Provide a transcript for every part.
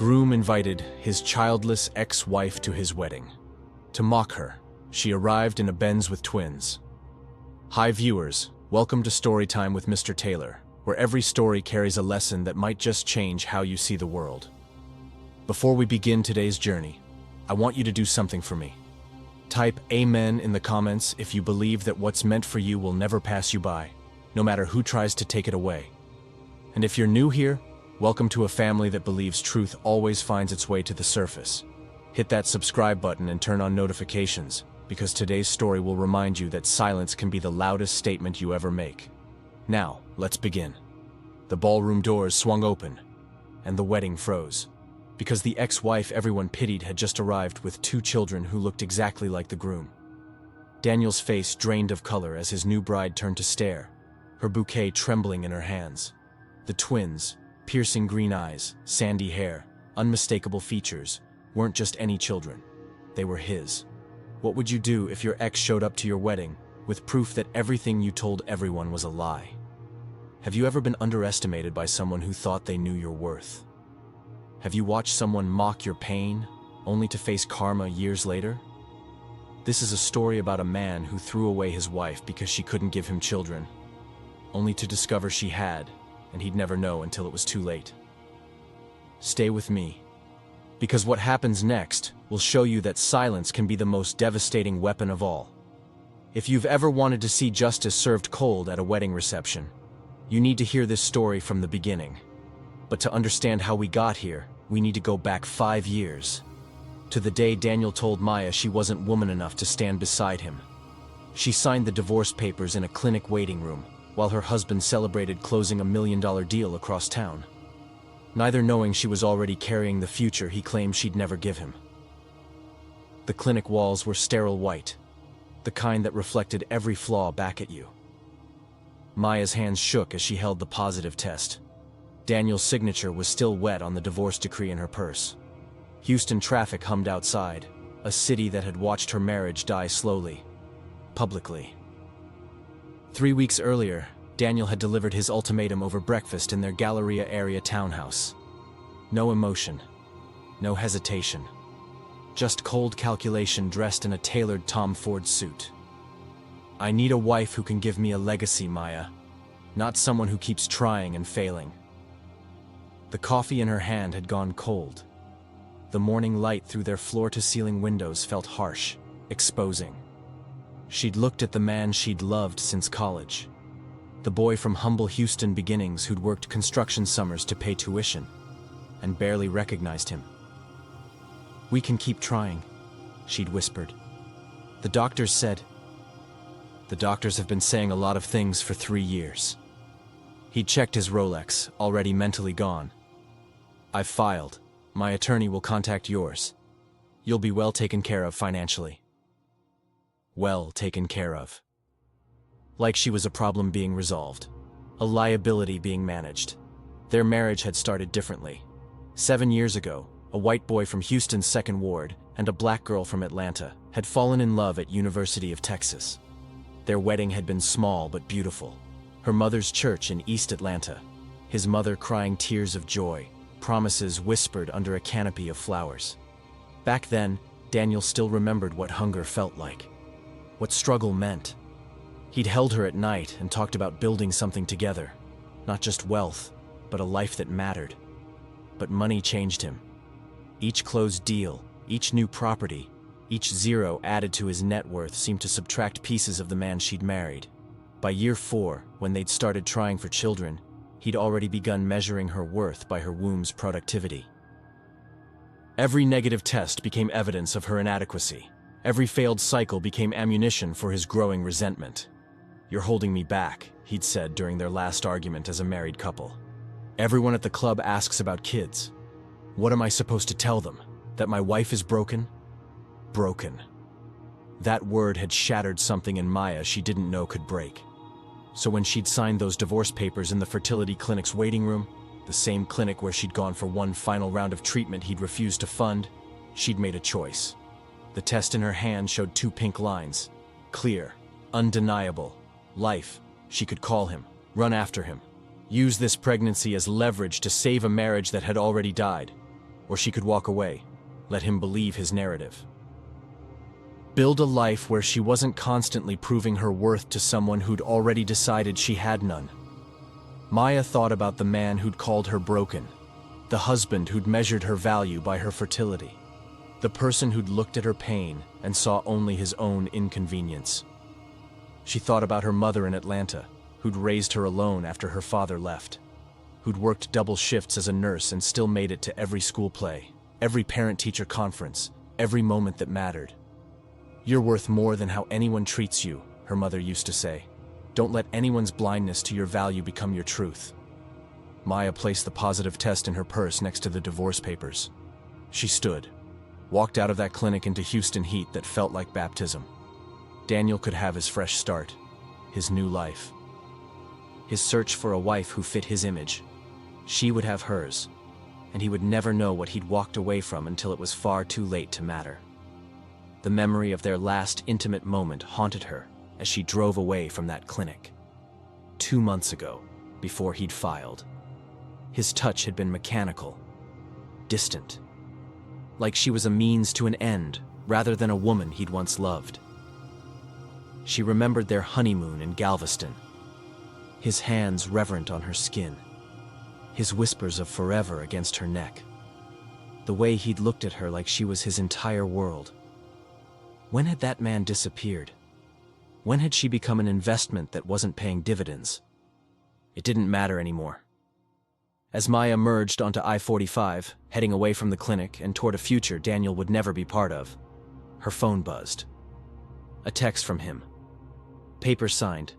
Groom invited his childless ex-wife to his wedding. To mock her, she arrived in a Benz with twins. Hi viewers, welcome to Storytime with Mr. Taylor, where every story carries a lesson that might just change how you see the world. Before we begin today's journey, I want you to do something for me. Type Amen in the comments if you believe that what's meant for you will never pass you by, no matter who tries to take it away. And if you're new here, welcome to a family that believes truth always finds its way to the surface. Hit that subscribe button and turn on notifications, because today's story will remind you that silence can be the loudest statement you ever make. Now, let's begin. The ballroom doors swung open, and the wedding froze, because the ex-wife everyone pitied had just arrived with two children who looked exactly like the groom. Daniel's face drained of color as his new bride turned to stare, her bouquet trembling in her hands. The twins, piercing green eyes, sandy hair, unmistakable features, weren't just any children. They were his. What would you do if your ex showed up to your wedding with proof that everything you told everyone was a lie? Have you ever been underestimated by someone who thought they knew your worth? Have you watched someone mock your pain, only to face karma years later? This is a story about a man who threw away his wife because she couldn't give him children, only to discover she had, and he'd never know until it was too late. Stay with me, because what happens next will show you that silence can be the most devastating weapon of all. If you've ever wanted to see justice served cold at a wedding reception, you need to hear this story from the beginning. But to understand how we got here, we need to go back 5 years, to the day Daniel told Maya she wasn't woman enough to stand beside him. She signed the divorce papers in a clinic waiting room, while her husband celebrated closing a $1 million deal across town, neither knowing she was already carrying the future he claimed she'd never give him. The clinic walls were sterile white, the kind that reflected every flaw back at you. Maya's hands shook as she held the positive test. Daniel's signature was still wet on the divorce decree in her purse. Houston traffic hummed outside, a city that had watched her marriage die slowly, publicly. 3 weeks earlier, Daniel had delivered his ultimatum over breakfast in their Galleria area townhouse. No emotion, no hesitation, just cold calculation dressed in a tailored Tom Ford suit. I need a wife who can give me a legacy, Maya, not someone who keeps trying and failing. The coffee in her hand had gone cold. The morning light through their floor-to-ceiling windows felt harsh, exposing. She'd looked at the man she'd loved since college, the boy from humble Houston beginnings who'd worked construction summers to pay tuition, and barely recognized him. "We can keep trying," she'd whispered. The doctors have been saying a lot of things for 3 years. He'd checked his Rolex, already mentally gone. "I've filed. My attorney will contact yours. You'll be well taken care of financially." Well taken care of. Like she was a problem being resolved, a liability being managed. Their marriage had started differently. 7 years ago, a white boy from Houston's 2nd Ward and a black girl from Atlanta had fallen in love at University of Texas. Their wedding had been small but beautiful. Her mother's church in East Atlanta, his mother crying tears of joy, promises whispered under a canopy of flowers. Back then, Daniel still remembered what hunger felt like, what struggle meant. He'd held her at night and talked about building something together, not just wealth, but a life that mattered. But money changed him. Each closed deal, each new property, each zero added to his net worth seemed to subtract pieces of the man she'd married. By year 4, when they'd started trying for children, he'd already begun measuring her worth by her womb's productivity. Every negative test became evidence of her inadequacy. Every failed cycle became ammunition for his growing resentment. "You're holding me back," he'd said during their last argument as a married couple. "Everyone at the club asks about kids. What am I supposed to tell them? That my wife is broken?" Broken. That word had shattered something in Maya she didn't know could break. So when she'd signed those divorce papers in the fertility clinic's waiting room, the same clinic where she'd gone for one final round of treatment he'd refused to fund, she'd made a choice. The test in her hand showed 2 pink lines. Clear, undeniable. Life. She could call him, run after him, use this pregnancy as leverage to save a marriage that had already died, or she could walk away, let him believe his narrative. Build a life where she wasn't constantly proving her worth to someone who'd already decided she had none. Maya thought about the man who'd called her broken, the husband who'd measured her value by her fertility, the person who'd looked at her pain and saw only his own inconvenience. She thought about her mother in Atlanta, who'd raised her alone after her father left, who'd worked double shifts as a nurse and still made it to every school play, every parent-teacher conference, every moment that mattered. "You're worth more than how anyone treats you," her mother used to say. "Don't let anyone's blindness to your value become your truth." Maya placed the positive test in her purse next to the divorce papers. She stood, walked out of that clinic into Houston heat that felt like baptism. Daniel could have his fresh start, his new life. His search for a wife who fit his image. She would have hers, and he would never know what he'd walked away from until it was far too late to matter. The memory of their last intimate moment haunted her as she drove away from that clinic. 2 months ago, before he'd filed. His touch had been mechanical, distant, like she was a means to an end rather than a woman he'd once loved. She remembered their honeymoon in Galveston, his hands reverent on her skin, his whispers of forever against her neck, the way he'd looked at her like she was his entire world. When had that man disappeared? When had she become an investment that wasn't paying dividends? It didn't matter anymore. As Maya merged onto I-45, heading away from the clinic and toward a future Daniel would never be part of, her phone buzzed. A text from him. Paper signed.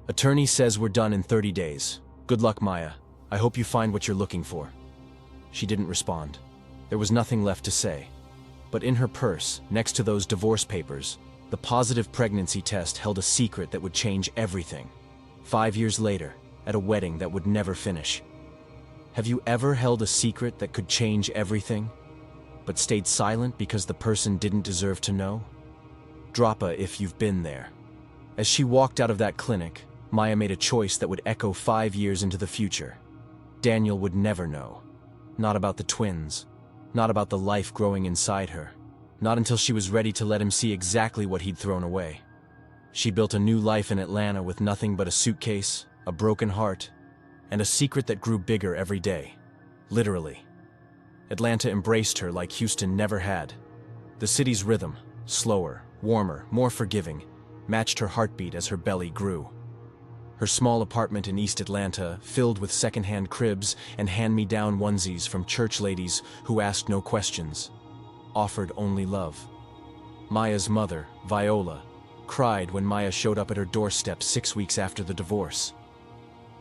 "Attorney says we're done in 30 days. Good luck, Maya. I hope you find what you're looking for." She didn't respond. There was nothing left to say. But in her purse, next to those divorce papers, the positive pregnancy test held a secret that would change everything. 5 years later, at a wedding that would never finish. Have you ever held a secret that could change everything, but stayed silent because the person didn't deserve to know? Drop a if you've been there. As she walked out of that clinic, Maya made a choice that would echo 5 years into the future. Daniel would never know. Not about the twins. Not about the life growing inside her. Not until she was ready to let him see exactly what he'd thrown away. She built a new life in Atlanta with nothing but a suitcase, a broken heart, and a secret that grew bigger every day. Literally. Atlanta embraced her like Houston never had. The city's rhythm, slower, warmer, more forgiving, matched her heartbeat as her belly grew. Her small apartment in East Atlanta, filled with secondhand cribs and hand-me-down onesies from church ladies who asked no questions, offered only love. Maya's mother, Viola, cried when Maya showed up at her doorstep 6 weeks after the divorce.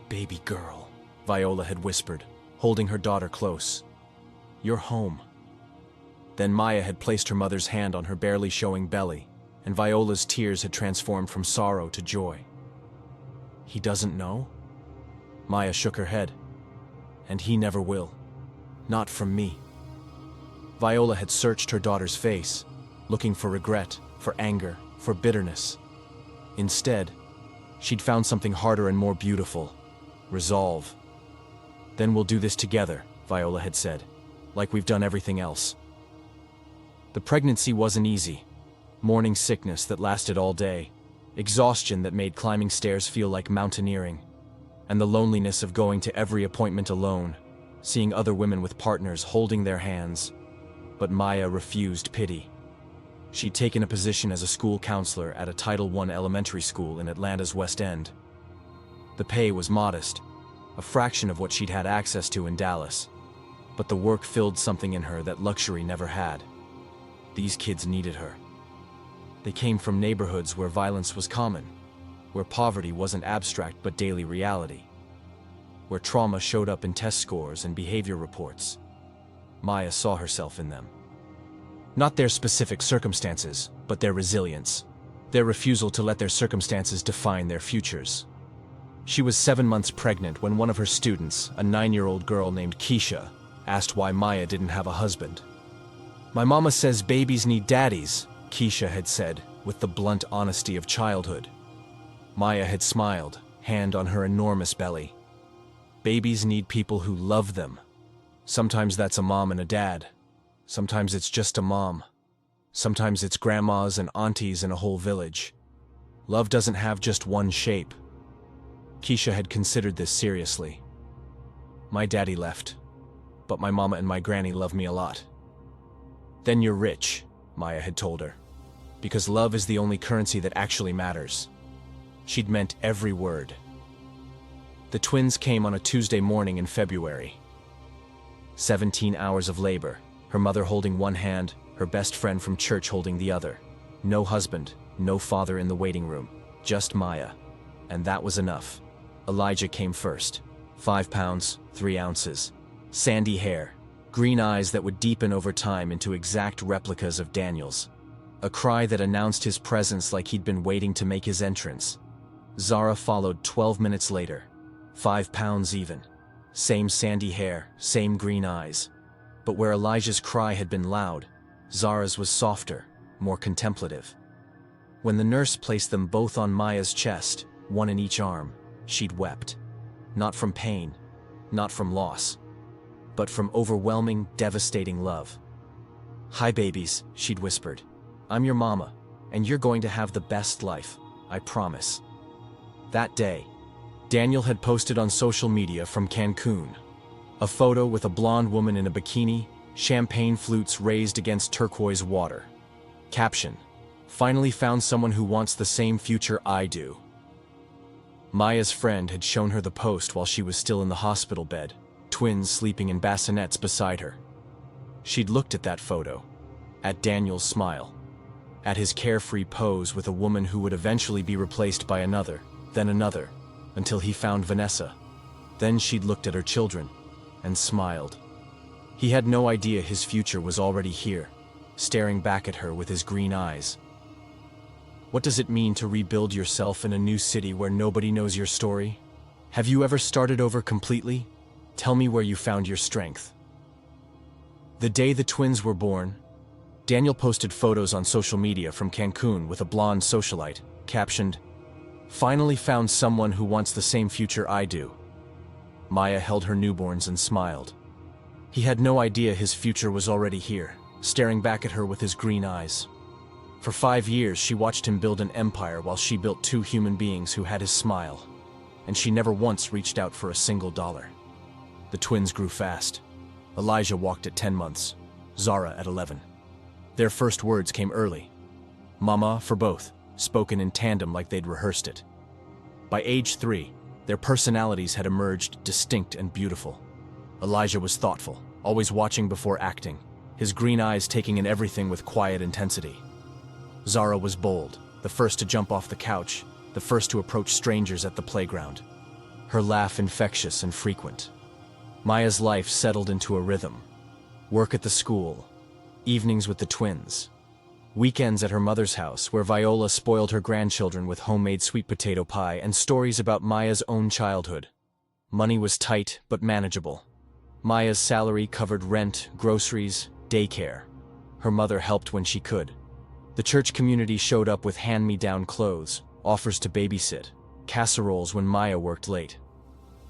"Baby girl," Viola had whispered, holding her daughter close. "You're home." Then Maya had placed her mother's hand on her barely showing belly, and Viola's tears had transformed from sorrow to joy. "He doesn't know?" Maya shook her head. "And he never will. Not from me." Viola had searched her daughter's face, looking for regret, for anger, for bitterness. Instead, she'd found something harder and more beautiful: resolve. "Then we'll do this together," Viola had said, "like we've done everything else." The pregnancy wasn't easy. Morning sickness that lasted all day, exhaustion that made climbing stairs feel like mountaineering, and the loneliness of going to every appointment alone, seeing other women with partners holding their hands. But Maya refused pity. She'd taken a position as a school counselor at a Title I elementary school in Atlanta's West End. The pay was modest, a fraction of what she'd had access to in Dallas, but the work filled something in her that luxury never had. These kids needed her. They came from neighborhoods where violence was common, where poverty wasn't abstract but daily reality, where trauma showed up in test scores and behavior reports. Maya saw herself in them. Not their specific circumstances, but their resilience, their refusal to let their circumstances define their futures. She was 7 months pregnant when one of her students, a 9-year-old girl named Keisha, asked why Maya didn't have a husband. "My mama says babies need daddies," Keisha had said, with the blunt honesty of childhood. Maya had smiled, hand on her enormous belly. "Babies need people who love them." Sometimes that's a mom and a dad. Sometimes it's just a mom. Sometimes it's grandmas and aunties and a whole village. Love doesn't have just one shape. Keisha had considered this seriously. My daddy left, but my mama and my granny love me a lot. Then you're rich, Maya had told her, because love is the only currency that actually matters. She'd meant every word. The twins came on a Tuesday morning in February. 17 hours of labor, her mother holding one hand, her best friend from church holding the other. No husband, no father in the waiting room, just Maya. And that was enough. Elijah came first. 5 pounds, 3 ounces. Sandy hair, green eyes that would deepen over time into exact replicas of Daniel's. A cry that announced his presence like he'd been waiting to make his entrance. Zara followed 12 minutes later. 5 pounds even. Same sandy hair, same green eyes. But where Elijah's cry had been loud, Zara's was softer, more contemplative. When the nurse placed them both on Maya's chest, one in each arm, she'd wept. Not from pain, not from loss, but from overwhelming, devastating love. "Hi babies," she'd whispered. "I'm your mama, and you're going to have the best life, I promise." That day, Daniel had posted on social media from Cancun. A photo with a blonde woman in a bikini, champagne flutes raised against turquoise water. Caption: "Finally found someone who wants the same future I do." Maya's friend had shown her the post while she was still in the hospital bed, twins sleeping in bassinets beside her. She'd looked at that photo, at Daniel's smile, at his carefree pose with a woman who would eventually be replaced by another, then another, until he found Vanessa. Then she'd looked at her children, and smiled. He had no idea his future was already here, staring back at her with his green eyes. What does it mean to rebuild yourself in a new city where nobody knows your story? Have you ever started over completely? Tell me where you found your strength. The day the twins were born, Daniel posted photos on social media from Cancun with a blonde socialite, captioned, "Finally found someone who wants the same future I do." Maya held her newborns and smiled. He had no idea his future was already here, staring back at her with his green eyes. For 5 years, she watched him build an empire while she built 2 human beings who had his smile, and she never once reached out for a single dollar. The twins grew fast. Elijah walked at 10 months, Zara at 11. Their first words came early. "Mama" for both, spoken in tandem like they'd rehearsed it. By age 3, their personalities had emerged distinct and beautiful. Elijah was thoughtful, always watching before acting, his green eyes taking in everything with quiet intensity. Zara was bold, the first to jump off the couch, the first to approach strangers at the playground. Her laugh infectious and frequent. Maya's life settled into a rhythm. Work at the school, evenings with the twins, weekends at her mother's house where Viola spoiled her grandchildren with homemade sweet potato pie and stories about Maya's own childhood. Money was tight but manageable. Maya's salary covered rent, groceries, daycare. Her mother helped when she could. The church community showed up with hand-me-down clothes, offers to babysit, casseroles when Maya worked late.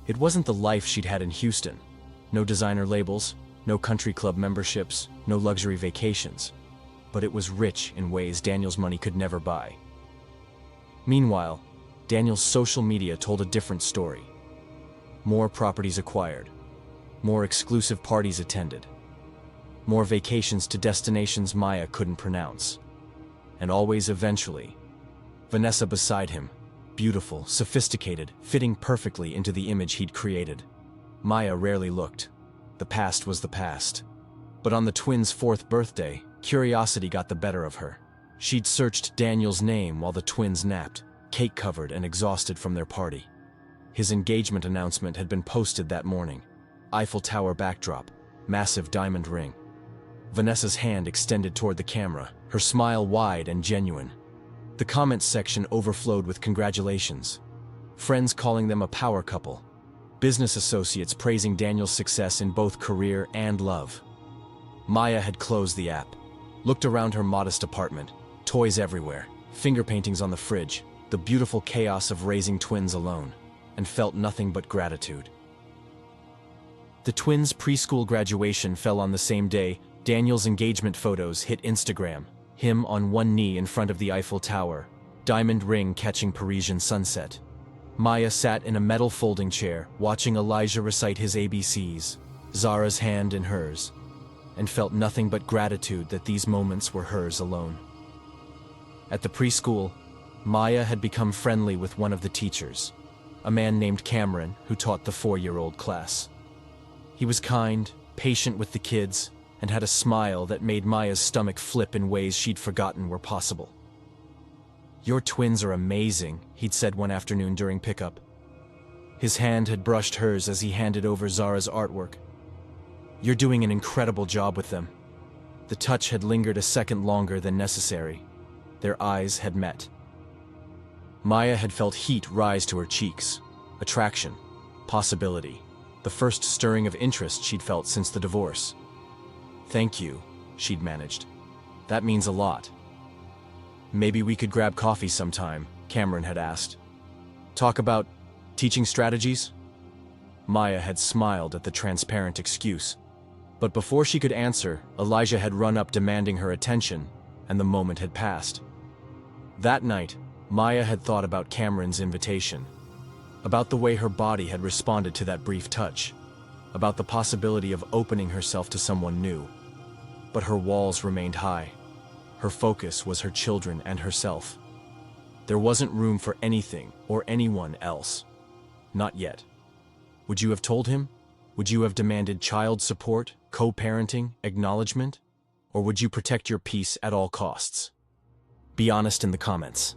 It wasn't the life she'd had in Houston. No designer labels, no country club memberships, no luxury vacations. But it was rich in ways Daniel's money could never buy. Meanwhile, Daniel's social media told a different story. More properties acquired. More exclusive parties attended. More vacations to destinations Maya couldn't pronounce. And always eventually, Vanessa beside him, beautiful, sophisticated, fitting perfectly into the image he'd created. Maya rarely looked. The past was the past. But on the twins' 4th birthday, curiosity got the better of her. She'd searched Daniel's name while the twins napped, cake-covered and exhausted from their party. His engagement announcement had been posted that morning. Eiffel Tower backdrop, massive diamond ring. Vanessa's hand extended toward the camera, her smile wide and genuine. The comments section overflowed with congratulations. Friends calling them a power couple. Business associates praising Daniel's success in both career and love. Maya had closed the app, looked around her modest apartment, toys everywhere, finger paintings on the fridge, the beautiful chaos of raising twins alone, and felt nothing but gratitude. The twins' preschool graduation fell on the same day. Daniel's engagement photos hit Instagram, him on one knee in front of the Eiffel Tower, diamond ring catching Parisian sunset. Maya sat in a metal folding chair, watching Elijah recite his ABCs, Zara's hand in hers, and felt nothing but gratitude that these moments were hers alone. At the preschool, Maya had become friendly with one of the teachers, a man named Cameron who taught the 4-year-old class. He was kind, patient with the kids, and had a smile that made Maya's stomach flip in ways she'd forgotten were possible. "Your twins are amazing," he'd said one afternoon during pickup. His hand had brushed hers as he handed over Zara's artwork. "You're doing an incredible job with them." The touch had lingered a second longer than necessary. Their eyes had met. Maya had felt heat rise to her cheeks. Attraction. Possibility. The first stirring of interest she'd felt since the divorce. "Thank you," she'd managed. "That means a lot." "Maybe we could grab coffee sometime," Cameron had asked. "Talk about teaching strategies?" Maya had smiled at the transparent excuse. But before she could answer, Elijah had run up demanding her attention, and the moment had passed. That night, Maya had thought about Cameron's invitation, about the way her body had responded to that brief touch, about the possibility of opening herself to someone new. But her walls remained high. Her focus was her children and herself. There wasn't room for anything or anyone else. Not yet. Would you have told him? Would you have demanded child support, co-parenting, acknowledgement? Or would you protect your peace at all costs? Be honest in the comments.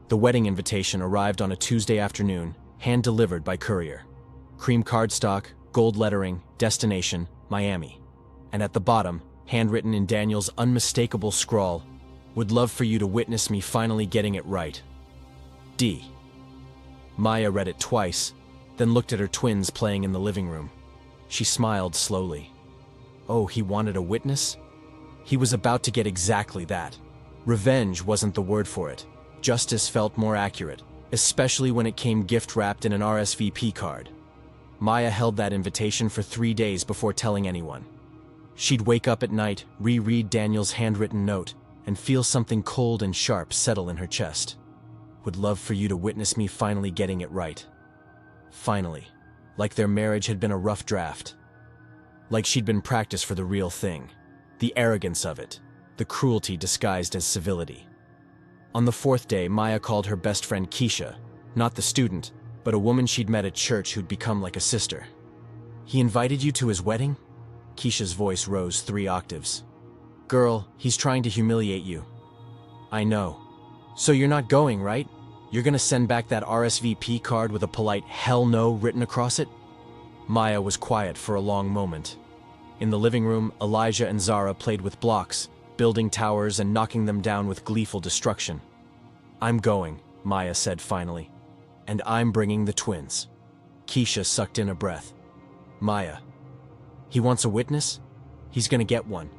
The wedding invitation arrived on a Tuesday afternoon, hand-delivered by courier. Cream cardstock, gold lettering, destination, Miami. And at the bottom, handwritten in Daniel's unmistakable scrawl, "Would love for you to witness me finally getting it right. D." Maya read it twice, then looked at her twins playing in the living room. She smiled slowly. Oh, he wanted a witness? He was about to get exactly that. Revenge wasn't the word for it. Justice felt more accurate, especially when it came gift-wrapped in an RSVP card. Maya held that invitation for 3 days before telling anyone. She'd wake up at night, reread Daniel's handwritten note, and feel something cold and sharp settle in her chest. Would love for you to witness me finally getting it right. Finally. Like their marriage had been a rough draft. Like she'd been practiced for the real thing. The arrogance of it. The cruelty disguised as civility. On the 4th day, Maya called her best friend Keisha, not the student, but a woman she'd met at church who'd become like a sister. "He invited you to his wedding?" Keisha's voice rose 3 octaves. "Girl, he's trying to humiliate you." "I know. So you're not going, right? You're gonna send back that RSVP card with a polite hell no written across it?" Maya was quiet for a long moment. In the living room, Elijah and Zara played with blocks, building towers and knocking them down with gleeful destruction. "I'm going," Maya said finally. "And I'm bringing the twins." Keisha sucked in a breath. "Maya, he wants a witness? He's gonna get one.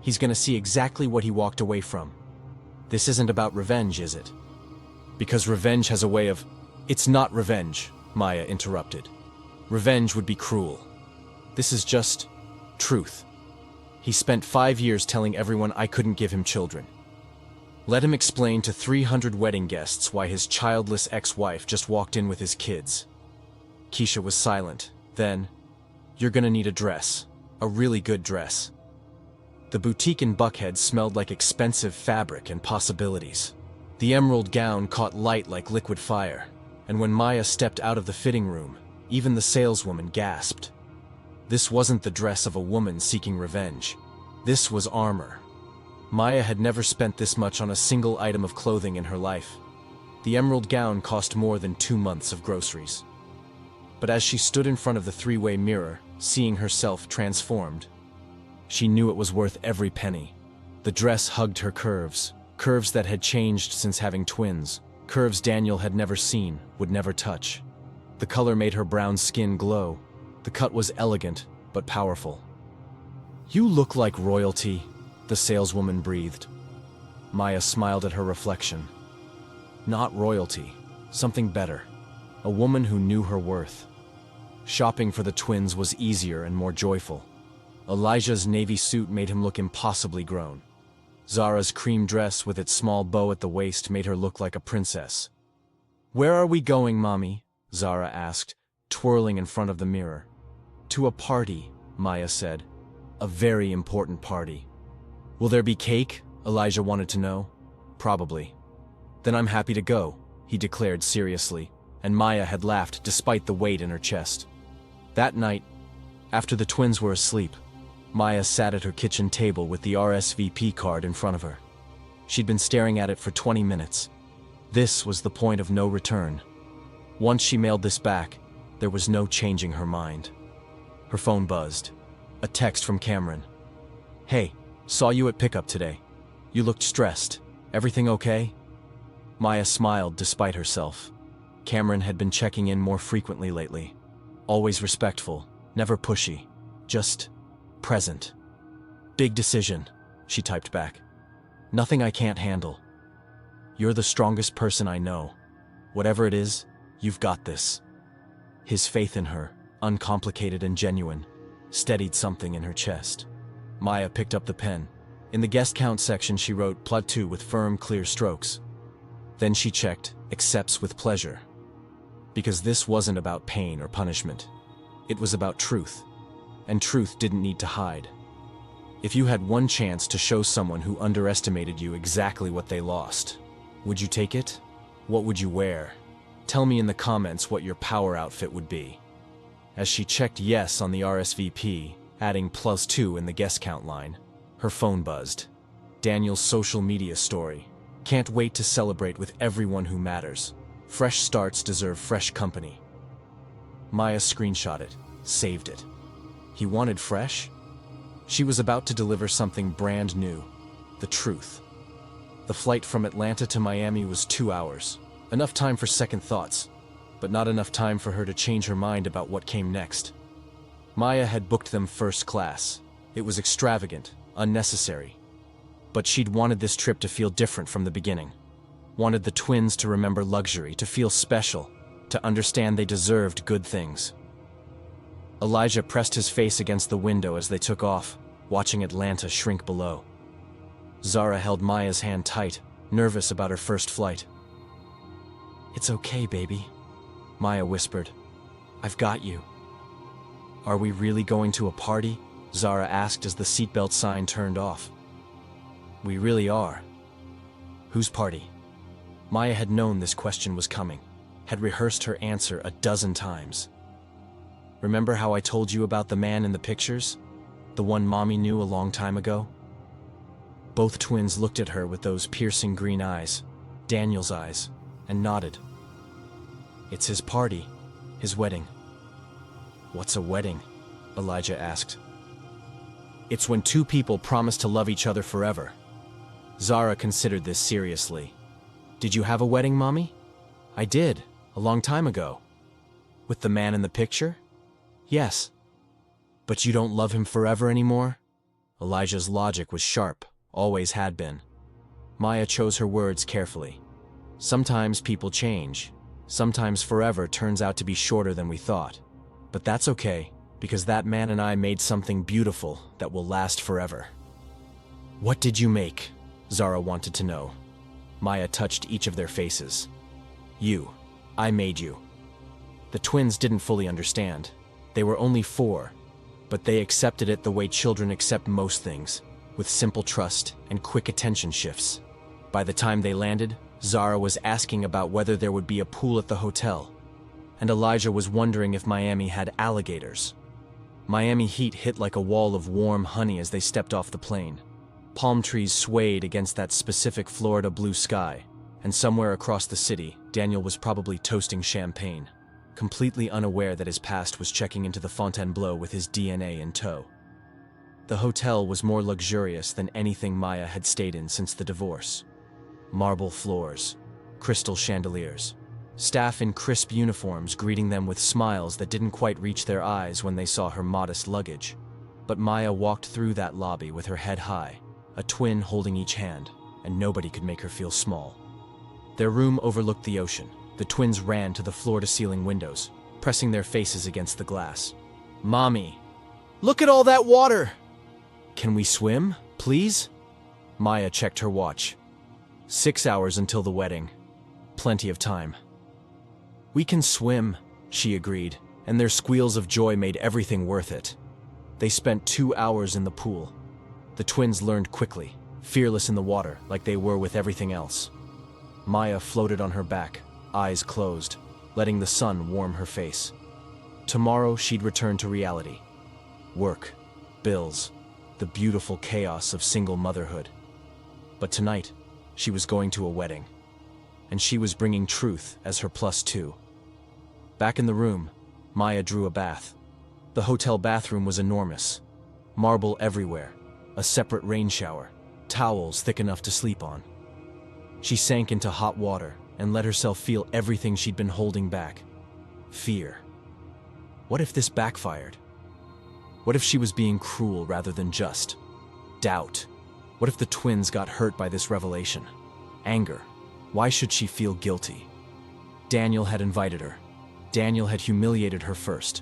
He's gonna see exactly what he walked away from. This isn't about revenge, is it?" "Because revenge has a way of—" "It's not revenge," Maya interrupted. "Revenge would be cruel. This is just truth. He spent 5 years telling everyone I couldn't give him children. Let him explain to 300 wedding guests why his childless ex-wife just walked in with his kids." Keisha was silent. Then, "You're gonna need a dress. A really good dress." The boutique in Buckhead smelled like expensive fabric and possibilities. The emerald gown caught light like liquid fire, and when Maya stepped out of the fitting room, even the saleswoman gasped. This wasn't the dress of a woman seeking revenge. This was armor. Maya had never spent this much on a single item of clothing in her life. The emerald gown cost more than 2 months of groceries. But as she stood in front of the 3-way mirror, seeing herself transformed, she knew it was worth every penny. The dress hugged her curves, curves that had changed since having twins, curves Daniel had never seen, would never touch. The color made her brown skin glow. The cut was elegant, but powerful. "You look like royalty," the saleswoman breathed. Maya smiled at her reflection. Not royalty, something better. A woman who knew her worth. Shopping for the twins was easier and more joyful. Elijah's navy suit made him look impossibly grown. Zara's cream dress with its small bow at the waist made her look like a princess. "Where are we going, Mommy?" Zara asked, twirling in front of the mirror. "To a party," Maya said. "A very important party." "Will there be cake?" Elijah wanted to know. "Probably." "Then I'm happy to go," he declared seriously, and Maya had laughed despite the weight in her chest. That night, after the twins were asleep, Maya sat at her kitchen table with the RSVP card in front of her. She'd been staring at it for 20 minutes. This was the point of no return. Once she mailed this back, there was no changing her mind. Her phone buzzed. A text from Cameron. "Hey, saw you at pickup today. You looked stressed. Everything okay?" Maya smiled despite herself. Cameron had been checking in more frequently lately. Always respectful, never pushy, just present. "Big decision," she typed back. "Nothing I can't handle. You're the strongest person I know. Whatever it is, you've got this." His faith in her, uncomplicated and genuine, steadied something in her chest. Maya picked up the pen. In the guest count section she wrote "Plot 2" with firm, clear strokes. Then she checked "Accepts with pleasure." Because this wasn't about pain or punishment. It was about truth. And truth didn't need to hide. If you had one chance to show someone who underestimated you exactly what they lost, would you take it? What would you wear? Tell me in the comments what your power outfit would be. As she checked yes on the RSVP, adding +2 in the guest count line, her phone buzzed. Daniel's social media story. "Can't wait to celebrate with everyone who matters. Fresh starts deserve fresh company." Maya screenshot it, saved it. He wanted fresh? She was about to deliver something brand new. The truth. The flight from Atlanta to Miami was 2 hours. Enough time for second thoughts, but not enough time for her to change her mind about what came next. Maya had booked them first class. It was extravagant, unnecessary. But she'd wanted this trip to feel different from the beginning. Wanted the twins to remember luxury, to feel special, to understand they deserved good things. Elijah pressed his face against the window as they took off, watching Atlanta shrink below. Zara held Maya's hand tight, nervous about her first flight. "It's okay, baby," Maya whispered. "I've got you." "Are we really going to a party?" Zara asked as the seatbelt sign turned off. "We really are." "Whose party?" Maya had known this question was coming, had rehearsed her answer a dozen times. "Remember how I told you about the man in the pictures? The one Mommy knew a long time ago?" Both twins looked at her with those piercing green eyes, Daniel's eyes, and nodded. "It's his party, his wedding." "What's a wedding?" Elijah asked. "It's when two people promise to love each other forever." Zara considered this seriously. "Did you have a wedding, Mommy?" "I did, a long time ago." "With the man in the picture?" "Yes." "But you don't love him forever anymore?" Elijah's logic was sharp, always had been. Maya chose her words carefully. "Sometimes people change. Sometimes forever turns out to be shorter than we thought. But that's okay, because that man and I made something beautiful that will last forever." "What did you make?" Zara wanted to know. Maya touched each of their faces. "You. I made you." The twins didn't fully understand. They were only 4, but they accepted it the way children accept most things, with simple trust and quick attention shifts. By the time they landed, Zara was asking about whether there would be a pool at the hotel, and Elijah was wondering if Miami had alligators. Miami heat hit like a wall of warm honey as they stepped off the plane. Palm trees swayed against that specific Florida blue sky, and somewhere across the city, Daniel was probably toasting champagne, completely unaware that his past was checking into the Fontainebleau with his DNA in tow. The hotel was more luxurious than anything Maya had stayed in since the divorce. Marble floors, crystal chandeliers, staff in crisp uniforms greeting them with smiles that didn't quite reach their eyes when they saw her modest luggage. But Maya walked through that lobby with her head high, a twin holding each hand, and nobody could make her feel small. Their room overlooked the ocean. The twins ran to the floor-to-ceiling windows, pressing their faces against the glass. "Mommy, look at all that water! Can we swim, please?" Maya checked her watch. 6 hours until the wedding. Plenty of time. "We can swim," she agreed, and their squeals of joy made everything worth it. They spent 2 hours in the pool. The twins learned quickly, fearless in the water like they were with everything else. Maya floated on her back, eyes closed, letting the sun warm her face. Tomorrow she'd return to reality. Work, bills, the beautiful chaos of single motherhood. But tonight, she was going to a wedding. And she was bringing truth as her +2. Back in the room, Maya drew a bath. The hotel bathroom was enormous. Marble everywhere, a separate rain shower, towels thick enough to sleep on. She sank into hot water and let herself feel everything she'd been holding back. Fear. What if this backfired? What if she was being cruel rather than just? Doubt. What if the twins got hurt by this revelation? Anger. Why should she feel guilty? Daniel had invited her. Daniel had humiliated her first.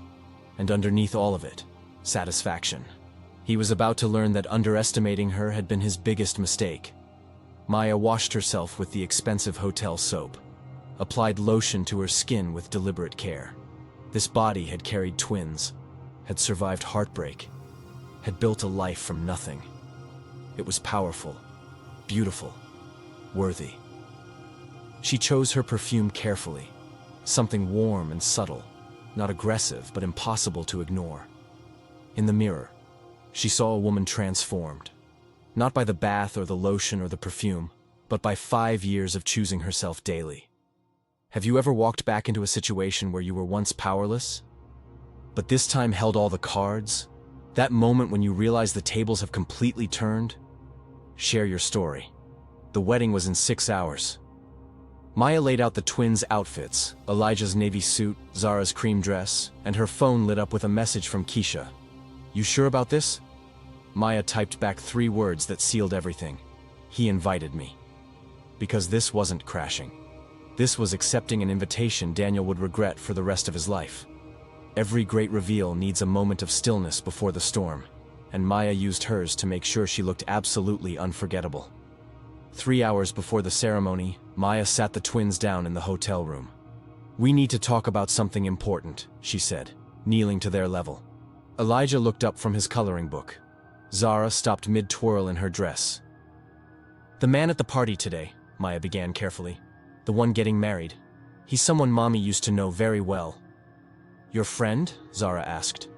And underneath all of it, satisfaction. He was about to learn that underestimating her had been his biggest mistake. Maya washed herself with the expensive hotel soap, applied lotion to her skin with deliberate care. This body had carried twins, had survived heartbreak, had built a life from nothing. It was powerful, beautiful, worthy. She chose her perfume carefully, something warm and subtle, not aggressive but impossible to ignore. In the mirror, she saw a woman transformed, not by the bath or the lotion or the perfume, but by 5 years of choosing herself daily. Have you ever walked back into a situation where you were once powerless, but this time held all the cards? That moment when you realize the tables have completely turned? Share your story. The wedding was in 6 hours. Maya laid out the twins' outfits, Elijah's navy suit, Zara's cream dress, and her phone lit up with a message from Keisha. "You sure about this?" Maya typed back 3 words that sealed everything. "He invited me." Because this wasn't crashing. This was accepting an invitation Daniel would regret for the rest of his life. Every great reveal needs a moment of stillness before the storm, and Maya used hers to make sure she looked absolutely unforgettable. 3 hours before the ceremony, Maya sat the twins down in the hotel room. "We need to talk about something important," she said, kneeling to their level. Elijah looked up from his coloring book. Zara stopped mid-twirl in her dress. "The man at the party today," Maya began carefully. "The one getting married. He's someone Mommy used to know very well." "Your friend?" Zara asked.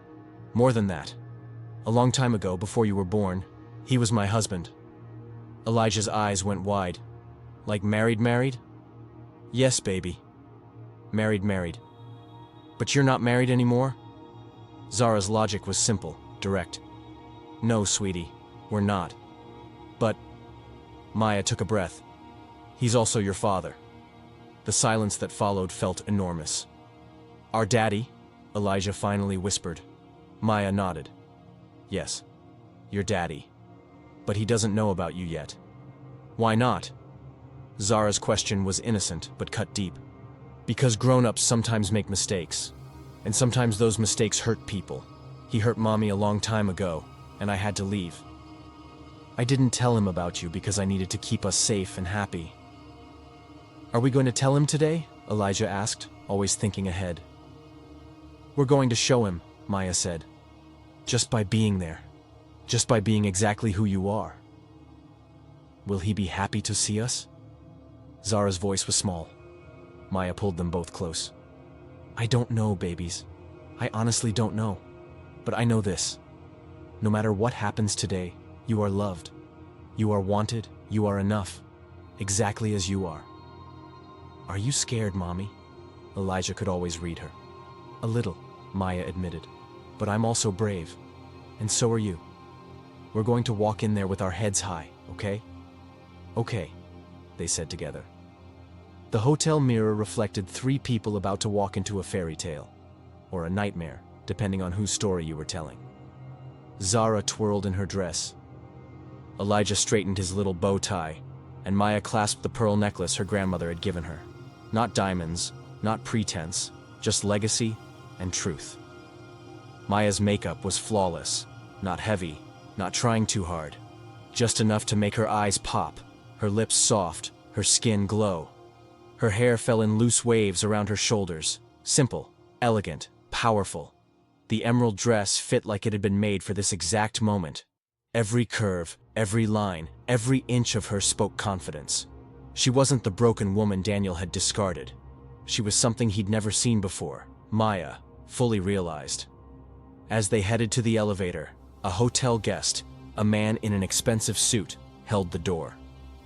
"More than that. A long time ago, before you were born, he was my husband." Elijah's eyes went wide. "Like married? "Yes, baby. Married. But you're not married anymore?" Zara's logic was simple, direct. "No, sweetie, we're not. But..." Maya took a breath. "He's also your father." The silence that followed felt enormous. "Our daddy?" Elijah finally whispered. Maya nodded. "Yes, your daddy. But he doesn't know about you yet." "Why not?" Zara's question was innocent but cut deep. "Because grown-ups sometimes make mistakes. And sometimes those mistakes hurt people. He hurt Mommy a long time ago, and I had to leave. I didn't tell him about you because I needed to keep us safe and happy." "Are we going to tell him today?" Elijah asked, always thinking ahead. "We're going to show him," Maya said. "Just by being there. Just by being exactly who you are." "Will he be happy to see us?" Zara's voice was small. Maya pulled them both close. "I don't know, babies. I honestly don't know. But I know this. No matter what happens today, you are loved. You are wanted. You are enough. Exactly as you are." "Are you scared, Mommy?" Elijah could always read her. "A little," Maya admitted. "But I'm also brave. And so are you. We're going to walk in there with our heads high, okay?" "Okay," they said together. The hotel mirror reflected 3 people about to walk into a fairy tale. Or a nightmare, depending on whose story you were telling. Zara twirled in her dress. Elijah straightened his little bow tie, and Maya clasped the pearl necklace her grandmother had given her. Not diamonds, not pretense, just legacy, and truth. Maya's makeup was flawless, not heavy, not trying too hard, just enough to make her eyes pop, her lips soft, her skin glow. Her hair fell in loose waves around her shoulders, simple, elegant, powerful. The emerald dress fit like it had been made for this exact moment. Every curve, every line, every inch of her spoke confidence. She wasn't the broken woman Daniel had discarded. She was something he'd never seen before, Maya fully realized. As they headed to the elevator, a hotel guest, a man in an expensive suit, held the door.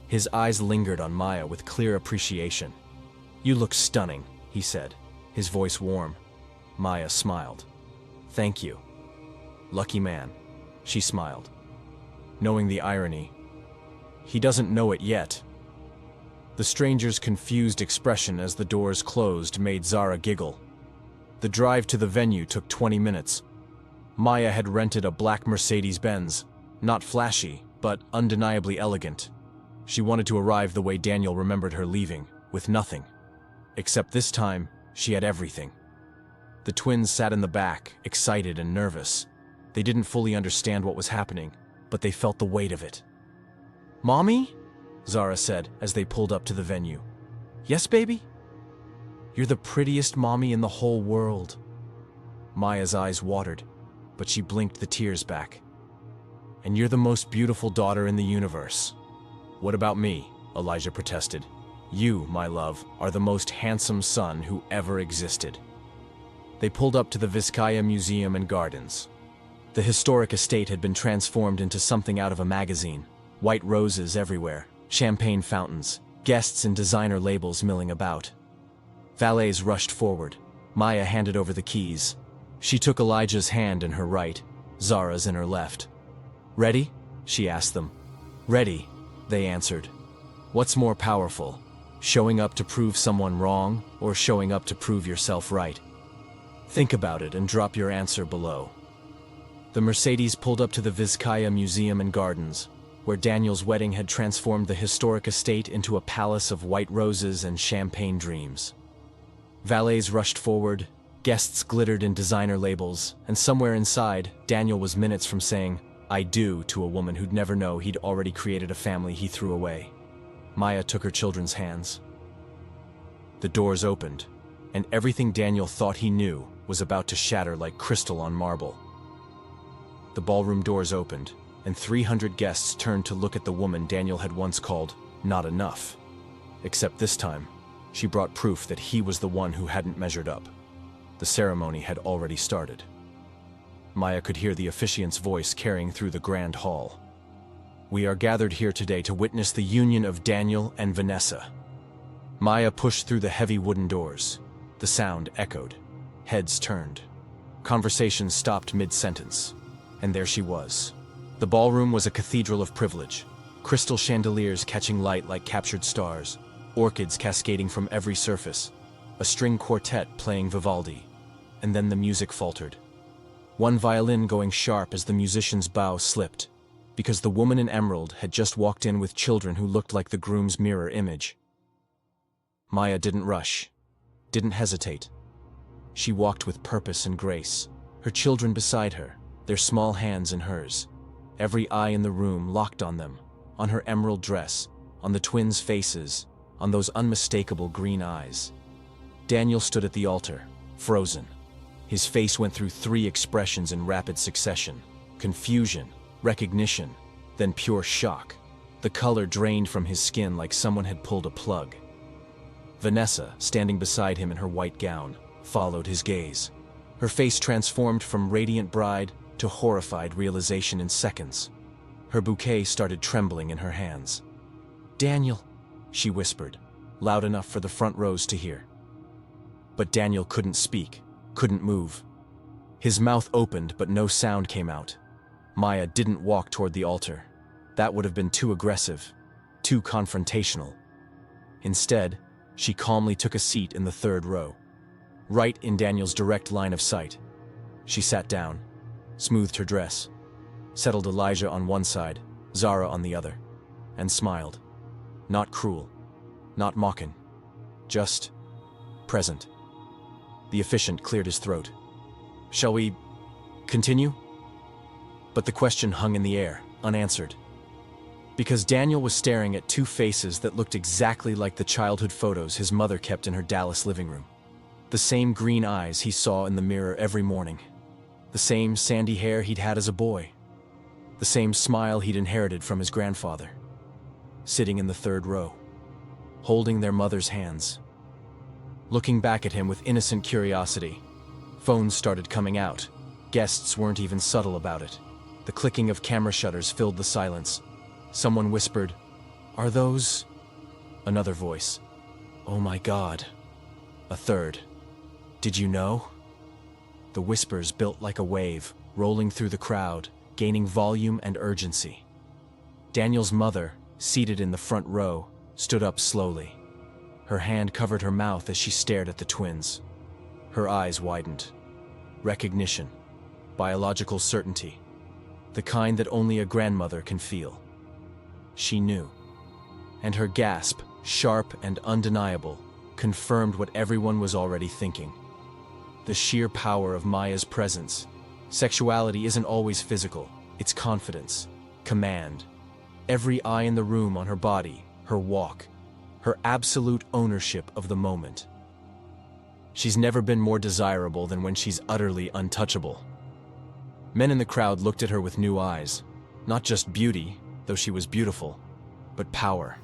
His eyes lingered on Maya with clear appreciation. "You look stunning," he said, his voice warm. Maya smiled. "Thank you." "Lucky man," she smiled, knowing the irony. He doesn't know it yet. The stranger's confused expression as the doors closed made Zara giggle. The drive to the venue took 20 minutes. Maya had rented a black Mercedes Benz, not flashy, but undeniably elegant. She wanted to arrive the way Daniel remembered her leaving, with nothing. Except this time, she had everything. The twins sat in the back, excited and nervous. They didn't fully understand what was happening, but they felt the weight of it. "Mommy?" Zara said as they pulled up to the venue. "Yes, baby?" "You're the prettiest mommy in the whole world." Maya's eyes watered, but she blinked the tears back. "And you're the most beautiful daughter in the universe." "What about me?" Elijah protested. "You, my love, are the most handsome son who ever existed." They pulled up to the Vizcaya Museum and Gardens. The historic estate had been transformed into something out of a magazine. White roses everywhere, champagne fountains, guests in designer labels milling about. Valets rushed forward. Maya handed over the keys. She took Elijah's hand in her right, Zara's in her left. "Ready?" she asked them. "Ready," they answered. What's more powerful, showing up to prove someone wrong or showing up to prove yourself right? Think about it and drop your answer below. The Mercedes pulled up to the Vizcaya Museum and Gardens, where Daniel's wedding had transformed the historic estate into a palace of white roses and champagne dreams. Valets rushed forward, guests glittered in designer labels, and somewhere inside, Daniel was minutes from saying, "I do," to a woman who'd never know he'd already created a family he threw away. Maya took her children's hands. The doors opened, and everything Daniel thought he knew was about to shatter like crystal on marble. The ballroom doors opened, and 300 guests turned to look at the woman Daniel had once called not enough. Except this time, she brought proof that he was the one who hadn't measured up. The ceremony had already started. Maya could hear the officiant's voice carrying through the grand hall. "We are gathered here today to witness the union of Daniel and Vanessa." Maya pushed through the heavy wooden doors. The sound echoed. Heads turned. Conversations stopped mid-sentence. And there she was. The ballroom was a cathedral of privilege. Crystal chandeliers catching light like captured stars. Orchids cascading from every surface. A string quartet playing Vivaldi. And then the music faltered. One violin going sharp as the musician's bow slipped. Because the woman in emerald had just walked in with children who looked like the groom's mirror image. Maya didn't rush. Didn't hesitate. She walked with purpose and grace, her children beside her, their small hands in hers. Every eye in the room locked on them, on her emerald dress, on the twins' faces, on those unmistakable green eyes. Daniel stood at the altar, frozen. His face went through 3 expressions in rapid succession: confusion, recognition, then pure shock. The color drained from his skin like someone had pulled a plug. Vanessa, standing beside him in her white gown, followed his gaze. Her face transformed from radiant bride to horrified realization in seconds. Her bouquet started trembling in her hands. "Daniel," she whispered, loud enough for the front rows to hear. But Daniel couldn't speak, couldn't move. His mouth opened, but no sound came out. Maya didn't walk toward the altar. That would have been too aggressive, too confrontational. Instead, she calmly took a seat in the 3rd row, right in Daniel's direct line of sight. She sat down, smoothed her dress, settled Elijah on one side, Zara on the other, and smiled. Not cruel, not mocking, just present. The officiant cleared his throat. Shall we continue? But the question hung in the air, unanswered. Because Daniel was staring at two faces that looked exactly like the childhood photos his mother kept in her Dallas living room. The same green eyes he saw in the mirror every morning. The same sandy hair he'd had as a boy. The same smile he'd inherited from his grandfather. Sitting in the third row, holding their mother's hands. Looking back at him with innocent curiosity. Phones started coming out. Guests weren't even subtle about it. The clicking of camera shutters filled the silence. Someone whispered, "Are those?" Another voice, "Oh my God." A third, "Did you know?" The whispers built like a wave, rolling through the crowd, gaining volume and urgency. Daniel's mother, seated in the front row, stood up slowly. Her hand covered her mouth as she stared at the twins. Her eyes widened. Recognition, biological certainty, the kind that only a grandmother can feel. She knew. And her gasp, sharp and undeniable, confirmed what everyone was already thinking. The sheer power of Maya's presence. Sexuality isn't always physical, it's confidence, command. Every eye in the room on her body, her walk, her absolute ownership of the moment. She's never been more desirable than when she's utterly untouchable. Men in the crowd looked at her with new eyes. Not just beauty, though she was beautiful, but power.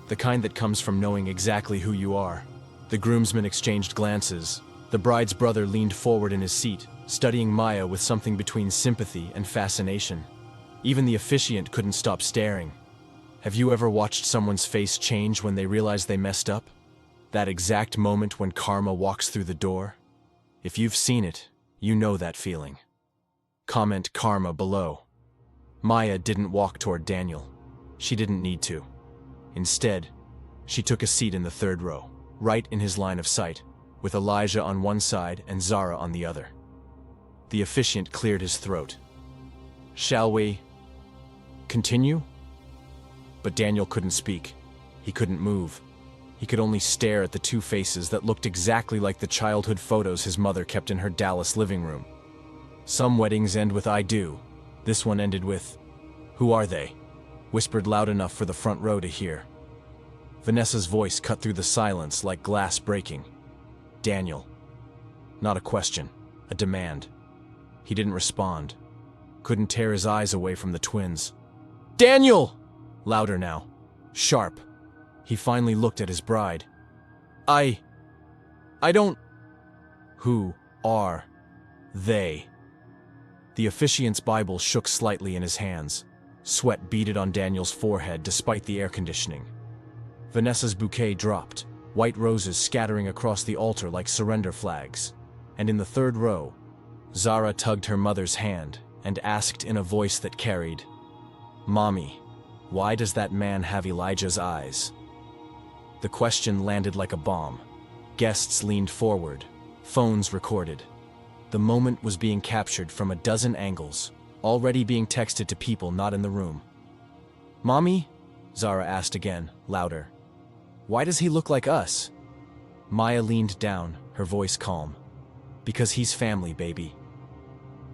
The kind that comes from knowing exactly who you are. The groomsmen exchanged glances. The bride's brother leaned forward in his seat, studying Maya with something between sympathy and fascination. Even the officiant couldn't stop staring. Have you ever watched someone's face change when they realize they messed up? That exact moment when karma walks through the door? If you've seen it, you know that feeling. Comment karma below. Maya didn't walk toward Daniel. She didn't need to. Instead, she took a seat in the third row, right in his line of sight, with Elijah on one side and Zara on the other. The officiant cleared his throat. "Shall we continue?" But Daniel couldn't speak. He couldn't move. He could only stare at the two faces that looked exactly like the childhood photos his mother kept in her Dallas living room. Some weddings end with "I do." This one ended with, "Who are they?" whispered loud enough for the front row to hear. Vanessa's voice cut through the silence like glass breaking. "Daniel." Not a question, a demand. He didn't respond. Couldn't tear his eyes away from the twins. "Daniel!" Louder now. Sharp. He finally looked at his bride. I don't..." "Who are they?" The officiant's Bible shook slightly in his hands. Sweat beaded on Daniel's forehead despite the air conditioning. Vanessa's bouquet dropped, white roses scattering across the altar like surrender flags. And in the third row, Zara tugged her mother's hand and asked in a voice that carried, "Mommy, why does that man have Elijah's eyes?" The question landed like a bomb. Guests leaned forward, phones recorded. The moment was being captured from a dozen angles, already being texted to people not in the room. "Mommy?" Zara asked again, louder. "Why does he look like us?" Maya leaned down, her voice calm. "Because he's family, baby."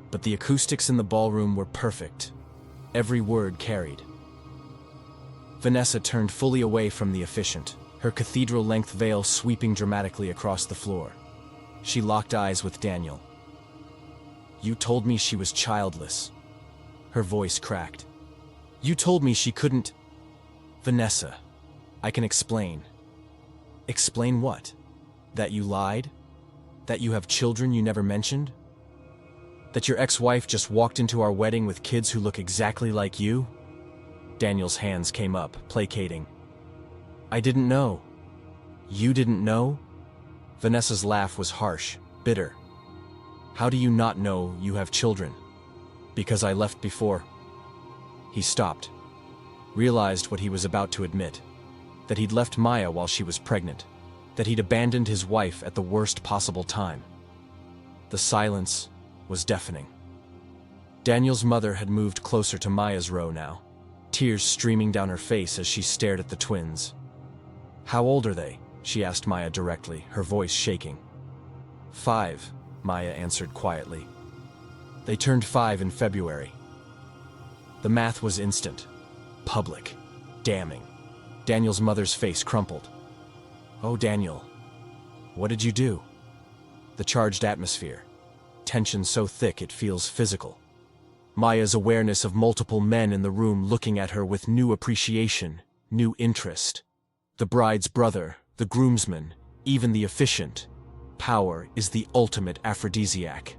But the acoustics in the ballroom were perfect. Every word carried. Vanessa turned fully away from the officiant, her cathedral-length veil sweeping dramatically across the floor. She locked eyes with Daniel. "You told me she was childless." Her voice cracked. "You told me she couldn't..." "Vanessa, I can explain." "Explain what? That you lied? That you have children you never mentioned? That your ex-wife just walked into our wedding with kids who look exactly like you?" Daniel's hands came up, placating. "I didn't know." "You didn't know?" Vanessa's laugh was harsh, bitter. "How do you not know you have children?" "Because I left before." He stopped, realized what he was about to admit, that he'd left Maya while she was pregnant, that he'd abandoned his wife at the worst possible time. The silence was deafening. Daniel's mother had moved closer to Maya's row now, tears streaming down her face as she stared at the twins. "How old are they?" she asked Maya directly, her voice shaking. "5, Maya answered quietly. They turned 5 in February. The math was instant, public, damning. Daniel's mother's face crumpled. "Oh, Daniel, what did you do?" The charged atmosphere, tension so thick it feels physical. Maya's awareness of multiple men in the room looking at her with new appreciation, new interest. The bride's brother, the groomsman, even the officiant. Power is the ultimate aphrodisiac.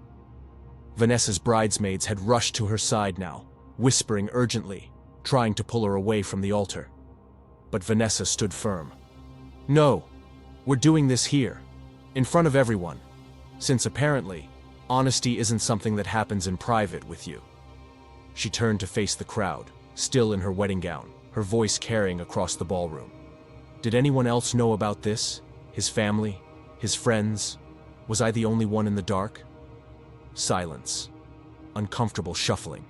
Vanessa's bridesmaids had rushed to her side now, whispering urgently, trying to pull her away from the altar. But Vanessa stood firm. "No, we're doing this here, in front of everyone, since apparently, honesty isn't something that happens in private with you." She turned to face the crowd, still in her wedding gown, her voice carrying across the ballroom. Did anyone else know about this? His family? His friends? Was I the only one in the dark? Silence. Uncomfortable shuffling.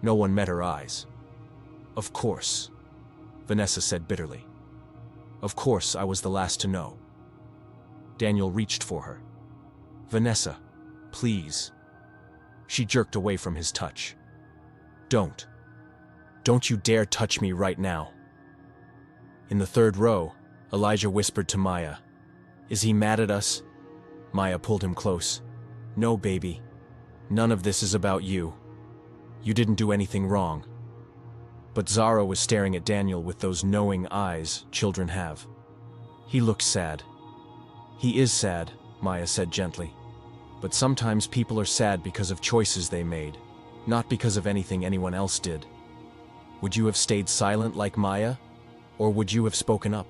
No one met her eyes. "Of course," Vanessa said bitterly. "Of course I was the last to know." Daniel reached for her. "Vanessa, please." She jerked away from his touch. "Don't. Don't you dare touch me right now." In the third row, Elijah whispered to Maya, "Is he mad at us?" Maya pulled him close. "No, baby. None of this is about you. You didn't do anything wrong." But Zara was staring at Daniel with those knowing eyes children have. "He looks sad." "He is sad," Maya said gently. "But sometimes people are sad because of choices they made, not because of anything anyone else did." Would you have stayed silent like Maya? Or would you have spoken up?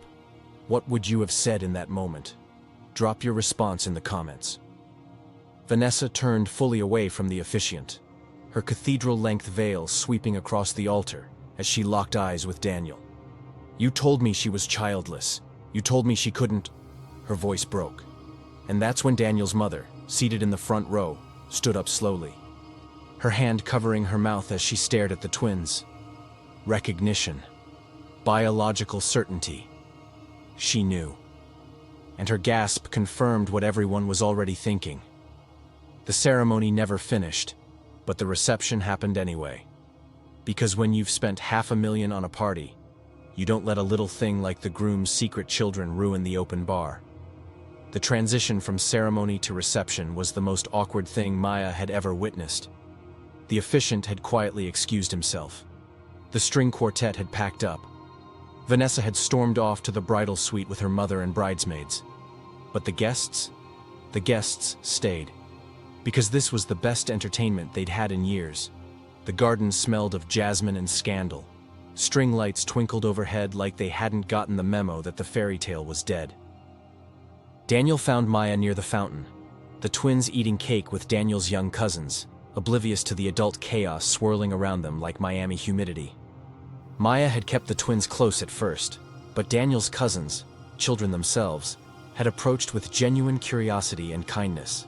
What would you have said in that moment? Drop your response in the comments. Vanessa turned fully away from the officiant, her cathedral-length veil sweeping across the altar as she locked eyes with Daniel. "You told me she was childless. You told me she couldn't..." Her voice broke. And that's when Daniel's mother, seated in the front row, stood up slowly, her hand covering her mouth as she stared at the twins. Recognition. Biological certainty. She knew. And her gasp confirmed what everyone was already thinking. The ceremony never finished, but the reception happened anyway. Because when you've spent $500,000 on a party, you don't let a little thing like the groom's secret children ruin the open bar. The transition from ceremony to reception was the most awkward thing Maya had ever witnessed. The officiant had quietly excused himself. The string quartet had packed up. Vanessa had stormed off to the bridal suite with her mother and bridesmaids. But the guests stayed. Because this was the best entertainment they'd had in years. The garden smelled of jasmine and scandal. String lights twinkled overhead like they hadn't gotten the memo that the fairy tale was dead. Daniel found Maya near the fountain, the twins eating cake with Daniel's young cousins, oblivious to the adult chaos swirling around them like Miami humidity. Maya had kept the twins close at first, but Daniel's cousins, children themselves, had approached with genuine curiosity and kindness.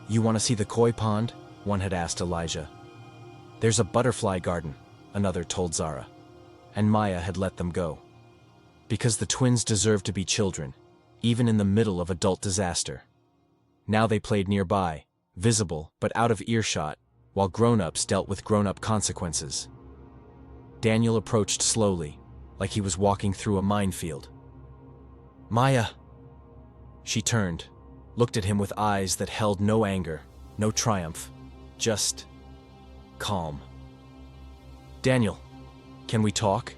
"You want to see the koi pond?" one had asked Elijah. "There's a butterfly garden," another told Zara. And Maya had let them go. Because the twins deserved to be children, even in the middle of adult disaster. Now they played nearby, visible but out of earshot, while grown-ups dealt with grown-up consequences. Daniel approached slowly, like he was walking through a minefield. "Maya." She turned, looked at him with eyes that held no anger, no triumph, just calm. "Daniel, can we talk?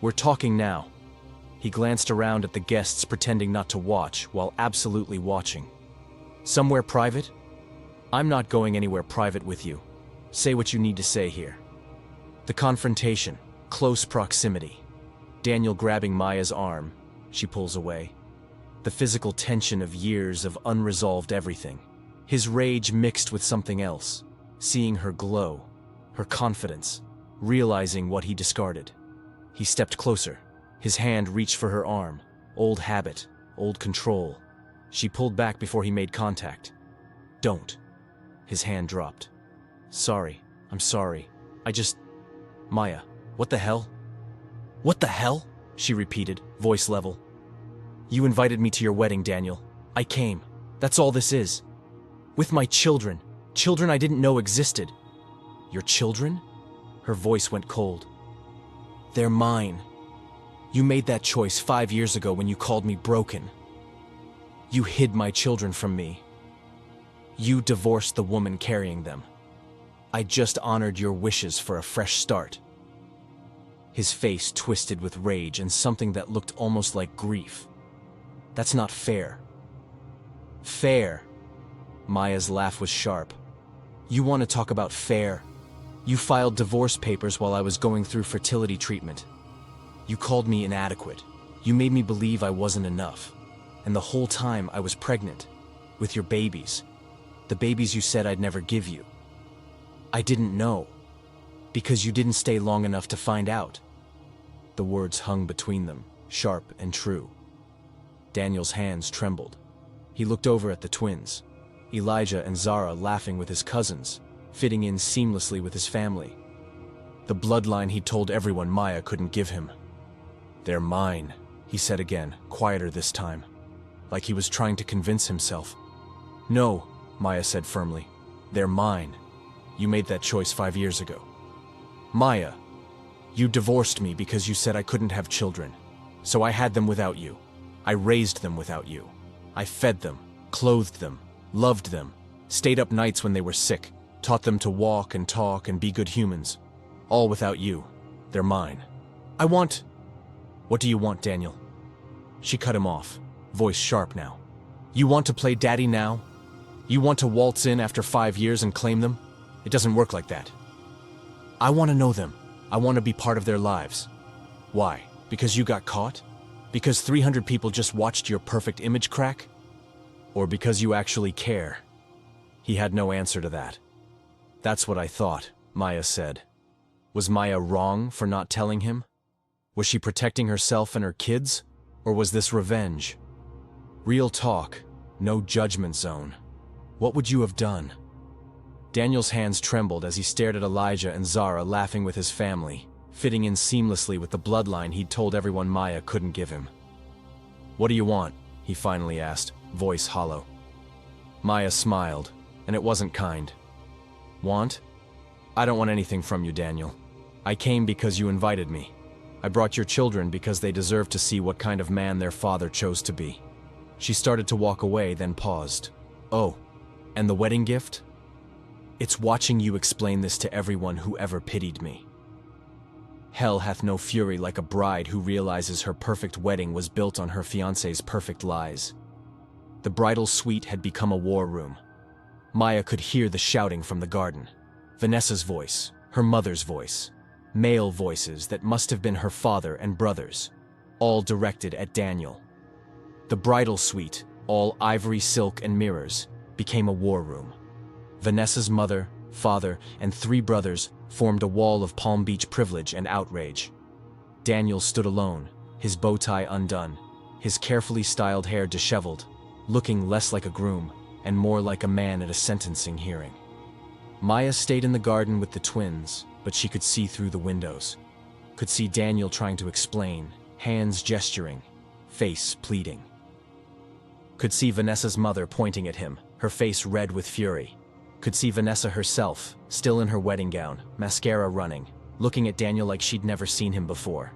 We're talking now." He glanced around at the guests pretending not to watch while absolutely watching. "Somewhere private?" "I'm not going anywhere private with you. Say what you need to say here." The confrontation, close proximity. Daniel grabbing Maya's arm, she pulls away. The physical tension of years of unresolved everything. His rage mixed with something else, seeing her glow, her confidence, realizing what he discarded. He stepped closer, his hand reached for her arm, old habit, old control. She pulled back before he made contact. "Don't." His hand dropped. "Sorry, I'm sorry. Maya, what the hell?" "What the hell?" she repeated, voice level. "You invited me to your wedding, Daniel. I came. That's all this is." With my children. Children I didn't know existed. Your children? Her voice went cold. They're mine. You made that choice 5 years ago when you called me broken. You hid my children from me. You divorced the woman carrying them. I just honored your wishes for a fresh start. His face twisted with rage and something that looked almost like grief. That's not fair. Fair. Maya's laugh was sharp. You want to talk about fair? You filed divorce papers while I was going through fertility treatment. You called me inadequate. You made me believe I wasn't enough. And the whole time I was pregnant. With your babies. The babies you said I'd never give you. I didn't know. Because you didn't stay long enough to find out. The words hung between them, sharp and true. Daniel's hands trembled. He looked over at the twins, Elijah and Zara laughing with his cousins, fitting in seamlessly with his family. The bloodline he told everyone Maya couldn't give him. They're mine, he said again, quieter this time, like he was trying to convince himself. No, Maya said firmly. They're mine. You made that choice 5 years ago. Maya, you divorced me because you said I couldn't have children. So I had them without you. I raised them without you. I fed them, clothed them, loved them, stayed up nights when they were sick, taught them to walk and talk and be good humans. All without you. They're mine. I want... What do you want, Daniel? She cut him off, voice sharp now. You want to play daddy now? You want to waltz in after 5 years and claim them? It doesn't work like that. I want to know them. I want to be part of their lives. Why? Because you got caught? Because 300 people just watched your perfect image crack? Or because you actually care? He had no answer to that. That's what I thought, Maya said. Was Maya wrong for not telling him? Was she protecting herself and her kids? Or was this revenge? Real talk, no judgment zone. What would you have done? Daniel's hands trembled as he stared at Elijah and Zara laughing with his family, fitting in seamlessly with the bloodline he'd told everyone Maya couldn't give him. What do you want? He finally asked, voice hollow. Maya smiled, and it wasn't kind. Want? I don't want anything from you, Daniel. I came because you invited me. I brought your children because they deserve to see what kind of man their father chose to be. She started to walk away, then paused. Oh, and the wedding gift? It's watching you explain this to everyone who ever pitied me. Hell hath no fury like a bride who realizes her perfect wedding was built on her fiancé's perfect lies. The bridal suite had become a war room. Maya could hear the shouting from the garden. Vanessa's voice, her mother's voice, male voices that must have been her father and brothers, all directed at Daniel. The bridal suite, all ivory silk and mirrors, became a war room. Vanessa's mother, father, and 3 brothers formed a wall of Palm Beach privilege and outrage. Daniel stood alone, his bow tie undone, his carefully styled hair disheveled, looking less like a groom and more like a man at a sentencing hearing. Maya stayed in the garden with the twins, but she could see through the windows. Could see Daniel trying to explain, hands gesturing, face pleading. Could see Vanessa's mother pointing at him, her face red with fury. Could see Vanessa herself, still in her wedding gown, mascara running, looking at Daniel like she'd never seen him before.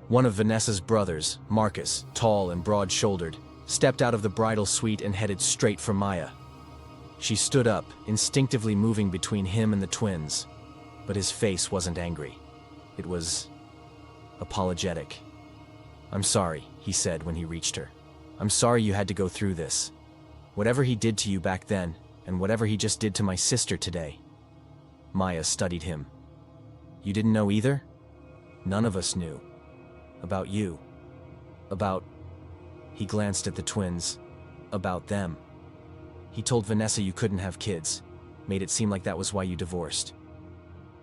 One of Vanessa's brothers, Marcus, tall and broad-shouldered, stepped out of the bridal suite and headed straight for Maya. She stood up, instinctively moving between him and the twins, but his face wasn't angry. It was apologetic. I'm sorry, he said when he reached her. I'm sorry you had to go through this. Whatever he did to you back then, and whatever he just did to my sister today. Maya studied him. You didn't know either? None of us knew. About you. About... He glanced at the twins. About them. He told Vanessa you couldn't have kids. Made it seem like that was why you divorced.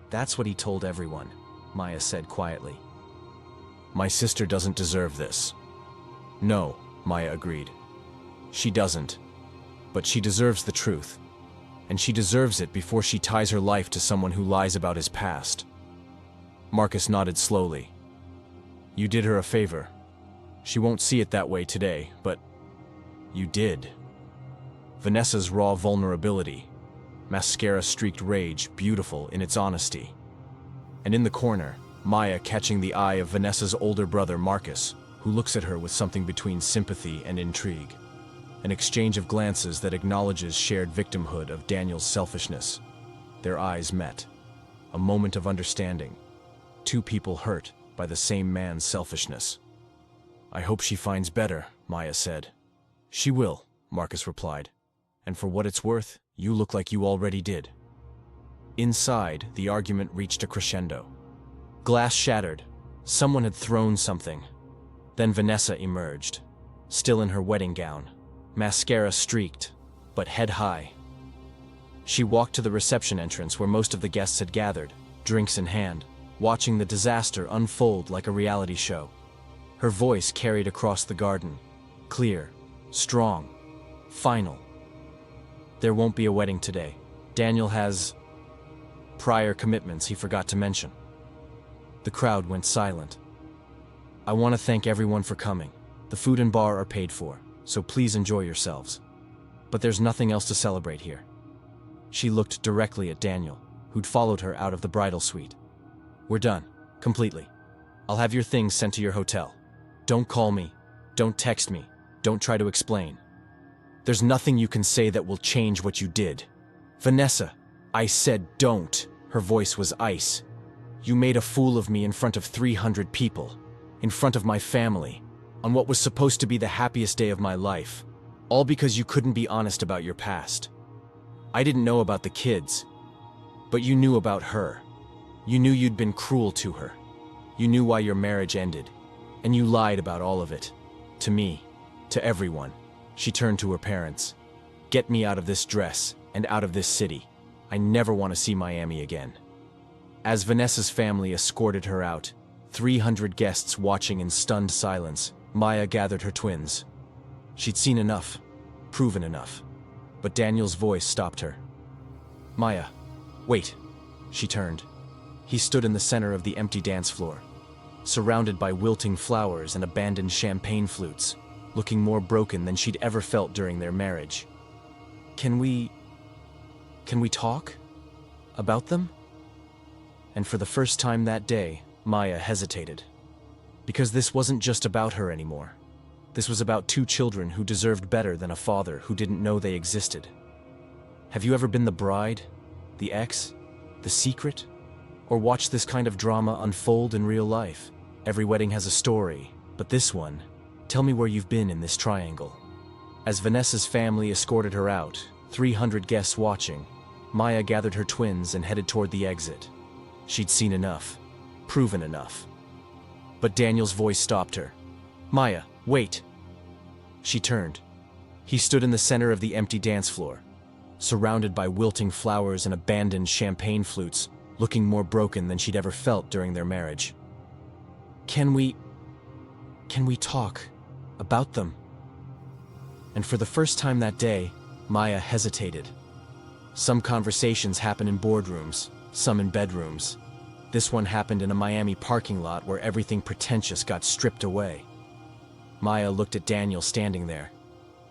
That's what he told everyone, Maya said quietly. My sister doesn't deserve this. No, Maya agreed. She doesn't. But she deserves the truth. And she deserves it before she ties her life to someone who lies about his past. Marcus nodded slowly. You did her a favor. She won't see it that way today, but you did. Vanessa's raw vulnerability, mascara-streaked rage beautiful in its honesty. And in the corner, Maya catching the eye of Vanessa's older brother Marcus, who looks at her with something between sympathy and intrigue. An exchange of glances that acknowledges shared victimhood of Daniel's selfishness. Their eyes met. A moment of understanding. Two people hurt by the same man's selfishness. "I hope she finds better," Maya said. "She will," Marcus replied. "And for what it's worth, you look like you already did." Inside, the argument reached a crescendo. Glass shattered. Someone had thrown something. Then Vanessa emerged, still in her wedding gown, mascara streaked, but head high. She walked to the reception entrance where most of the guests had gathered, drinks in hand, watching the disaster unfold like a reality show. Her voice carried across the garden, clear, strong, final. "There won't be a wedding today. Daniel has prior commitments he forgot to mention." The crowd went silent. "I want to thank everyone for coming. The food and bar are paid for, so please enjoy yourselves. But there's nothing else to celebrate here." She looked directly at Daniel, who'd followed her out of the bridal suite. "We're done, completely. I'll have your things sent to your hotel. Don't call me, don't text me, don't try to explain. There's nothing you can say that will change what you did." "Vanessa, I said don't." Her voice was ice. "You made a fool of me in front of 300 people, in front of my family, on what was supposed to be the happiest day of my life, all because you couldn't be honest about your past. I didn't know about the kids, but you knew about her. You knew you'd been cruel to her. You knew why your marriage ended, and you lied about all of it. To me, to everyone." She turned to her parents. "Get me out of this dress and out of this city. I never want to see Miami again." As Vanessa's family escorted her out, 300 guests watching in stunned silence, Maya gathered her twins. She'd seen enough, proven enough. But Daniel's voice stopped her. "Maya, wait." She turned. He stood in the center of the empty dance floor, surrounded by wilting flowers and abandoned champagne flutes, looking more broken than she'd ever felt during their marriage. Can we talk? About them?" And for the first time that day, Maya hesitated. Because this wasn't just about her anymore. This was about two children who deserved better than a father who didn't know they existed. Have you ever been the bride, the ex, the secret? Or watched this kind of drama unfold in real life? Every wedding has a story, but this one, tell me where you've been in this triangle. As Vanessa's family escorted her out, 300 guests watching, Maya gathered her twins and headed toward the exit. She'd seen enough, proven enough. But Daniel's voice stopped her. "Maya, wait." She turned. He stood in the center of the empty dance floor, surrounded by wilting flowers and abandoned champagne flutes, looking more broken than she'd ever felt during their marriage. Can we talk about them?" And for the first time that day, Maya hesitated. Some conversations happen in boardrooms, some in bedrooms. This one happened in a Miami parking lot where everything pretentious got stripped away. Maya looked at Daniel standing there,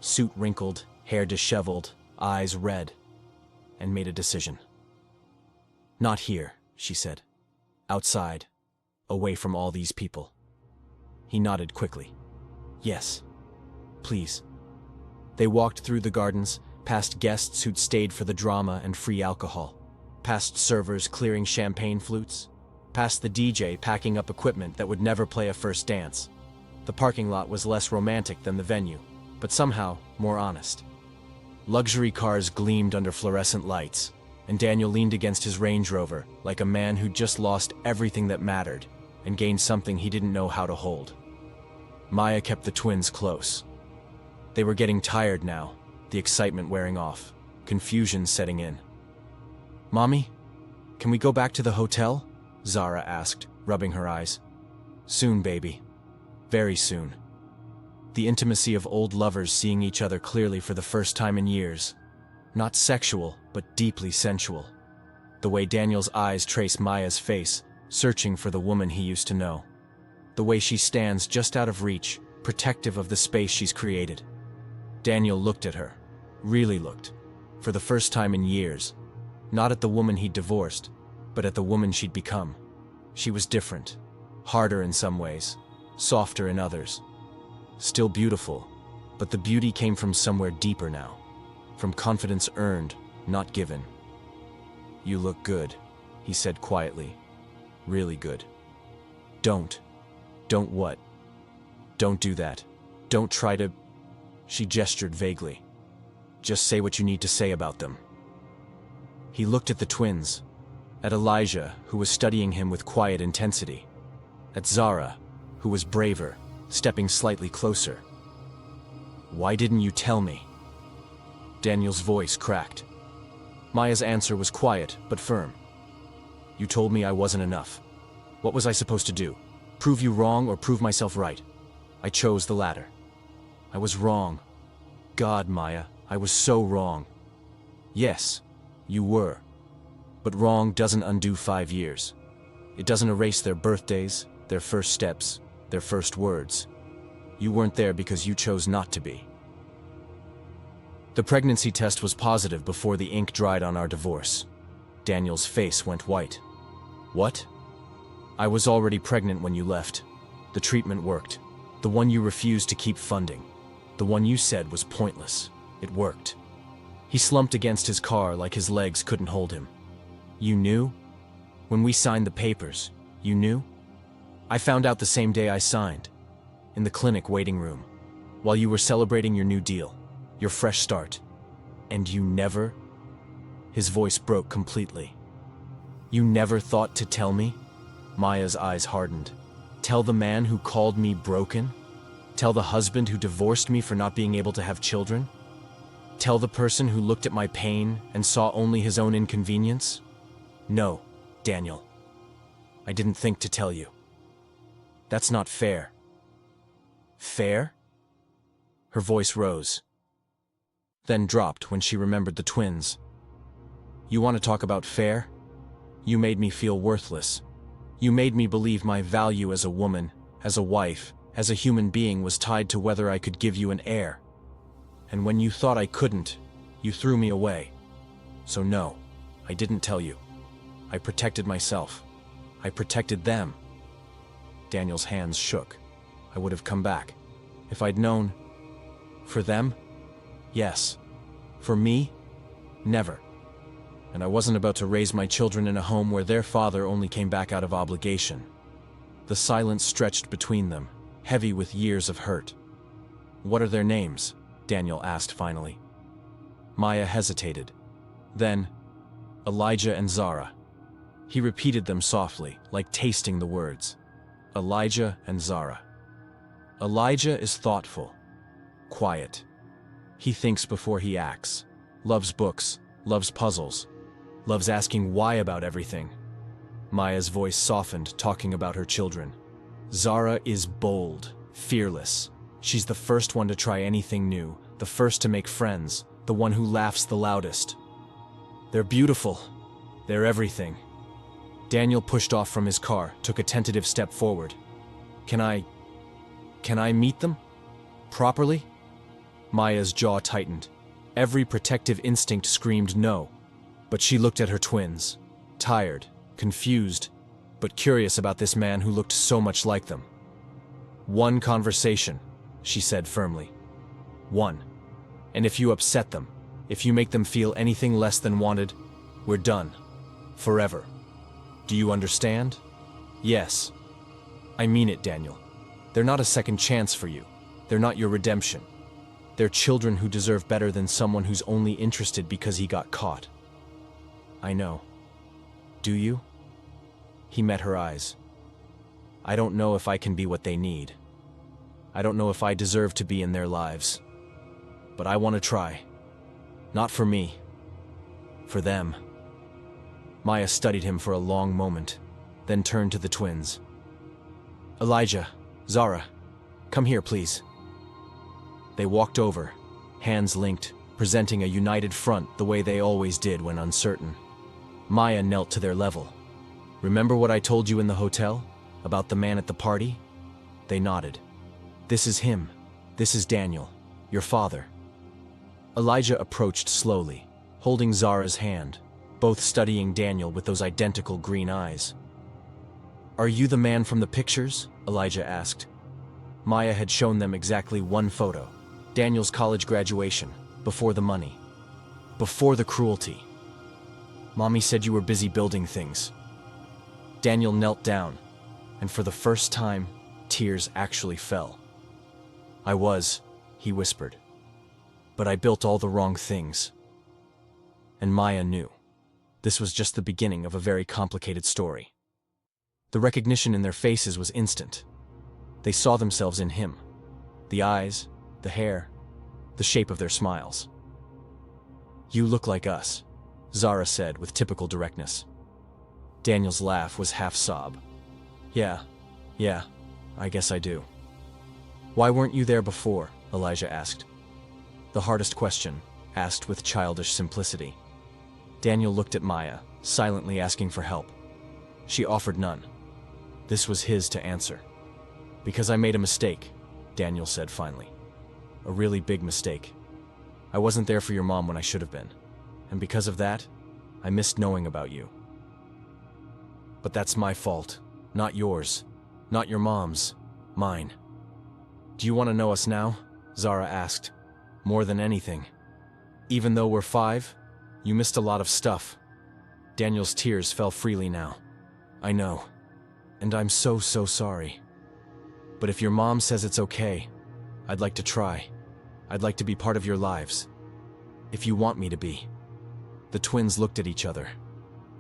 suit wrinkled, hair disheveled, eyes red, and made a decision. "Not here," she said. "Outside, away from all these people." He nodded quickly. "Yes, please." They walked through the gardens, past guests who'd stayed for the drama and free alcohol, past servers clearing champagne flutes, past the DJ packing up equipment that would never play a first dance. The parking lot was less romantic than the venue, but somehow more honest. Luxury cars gleamed under fluorescent lights, and Daniel leaned against his Range Rover like a man who'd just lost everything that mattered and gained something he didn't know how to hold. Maya kept the twins close. They were getting tired now, the excitement wearing off, confusion setting in. "Mommy, can we go back to the hotel?" Zara asked, rubbing her eyes. "Soon, baby. Very soon." The intimacy of old lovers seeing each other clearly for the first time in years. Not sexual, but deeply sensual. The way Daniel's eyes trace Maya's face, searching for the woman he used to know. The way she stands just out of reach, protective of the space she's created. Daniel looked at her, Really looked, for the first time in years, not at the woman he'd divorced, but at the woman she'd become. She was different, harder in some ways, softer in others. Still beautiful, but the beauty came from somewhere deeper now, from confidence earned, not given. "You look good," he said quietly. "Really good." Don't what? Don't do that. Don't try to..." She gestured vaguely. "Just say what you need to say about them." He looked at the twins, at Elijah, who was studying him with quiet intensity, at Zara, who was braver, stepping slightly closer. "Why didn't you tell me?" Daniel's voice cracked. Maya's answer was quiet but firm. "You told me I wasn't enough. What was I supposed to do? Prove you wrong or prove myself right? I chose the latter. I was wrong. God, Maya, I was so wrong." "Yes, you were. But wrong doesn't undo 5 years. It doesn't erase their birthdays, their first steps, their first words. You weren't there because you chose not to be." The pregnancy test was positive before the ink dried on our divorce. Daniel's face went white. "What?" "I was already pregnant when you left. The treatment worked. The one you refused to keep funding. The one you said was pointless. It worked." He slumped against his car like his legs couldn't hold him. "You knew? When we signed the papers, you knew?" "I found out the same day I signed. In the clinic waiting room. While you were celebrating your new deal. Your fresh start. And you never..." His voice broke completely. "You never thought to tell me?" Maya's eyes hardened. "Tell the man who called me broken? Tell the husband who divorced me for not being able to have children? Tell the person who looked at my pain and saw only his own inconvenience? No, Daniel. I didn't think to tell you. That's not fair." "Fair?" Her voice rose, then dropped when she remembered the twins. "You want to talk about fair? You made me feel worthless. You made me believe my value as a woman, as a wife, as a human being was tied to whether I could give you an heir. And when you thought I couldn't, you threw me away. So no, I didn't tell you. I protected myself. I protected them." Daniel's hands shook. "I would have come back. If I'd known. For them? Yes. For me? Never. And I wasn't about to raise my children in a home where their father only came back out of obligation." The silence stretched between them, heavy with years of hurt. "What are their names?" Daniel asked finally. Maya hesitated. Then, "Elijah and Zara." He repeated them softly, like tasting the words. "Elijah and Zara. Elijah is thoughtful, quiet. He thinks before he acts, loves books, loves puzzles, loves asking why about everything." Maya's voice softened, talking about her children. "Zara is bold, fearless. She's the first one to try anything new, the first to make friends, the one who laughs the loudest. They're beautiful. They're everything." Daniel pushed off from his car, took a tentative step forward. Can I meet them? Properly?" Maya's jaw tightened. Every protective instinct screamed no, but she looked at her twins, tired, confused, but curious about this man who looked so much like them. "One conversation," she said firmly. "One. And if you upset them, if you make them feel anything less than wanted, we're done. Forever. Do you understand?" "Yes. I mean it, Daniel. They're not a second chance for you. They're not your redemption. They're children who deserve better than someone who's only interested because he got caught." "I know. Do you?" He met her eyes. "I don't know if I can be what they need. I don't know if I deserve to be in their lives. But I want to try. Not for me. For them." Maya studied him for a long moment, then turned to the twins. "Elijah, Zara, come here, please." They walked over, hands linked, presenting a united front the way they always did when uncertain. Maya knelt to their level. "Remember what I told you in the hotel? About the man at the party?" They nodded. "This is him. This is Daniel, your father." Elijah approached slowly, holding Zara's hand, both studying Daniel with those identical green eyes. "Are you the man from the pictures?" Elijah asked. Maya had shown them exactly one photo, Daniel's college graduation, before the money, before the cruelty. "Mommy said you were busy building things." Daniel knelt down, and for the first time, tears actually fell. "I was," he whispered. "But I built all the wrong things." And Maya knew. This was just the beginning of a very complicated story. The recognition in their faces was instant. They saw themselves in him. The eyes, the hair, the shape of their smiles. "You look like us," Zara said with typical directness. Daniel's laugh was half sob. Yeah, I guess I do." "Why weren't you there before?" Elijah asked. The hardest question, asked with childish simplicity. Daniel looked at Maya, silently asking for help. She offered none. This was his to answer. "Because I made a mistake," Daniel said finally. "A really big mistake. I wasn't there for your mom when I should have been. And because of that, I missed knowing about you. But that's my fault, not yours, not your mom's, mine." "Do you want to know us now?" Zara asked. "More than anything. Even though we're 5, you missed a lot of stuff." Daniel's tears fell freely now. "I know. And I'm so sorry. But if your mom says it's okay, I'd like to try. I'd like to be part of your lives. If you want me to be." The twins looked at each other.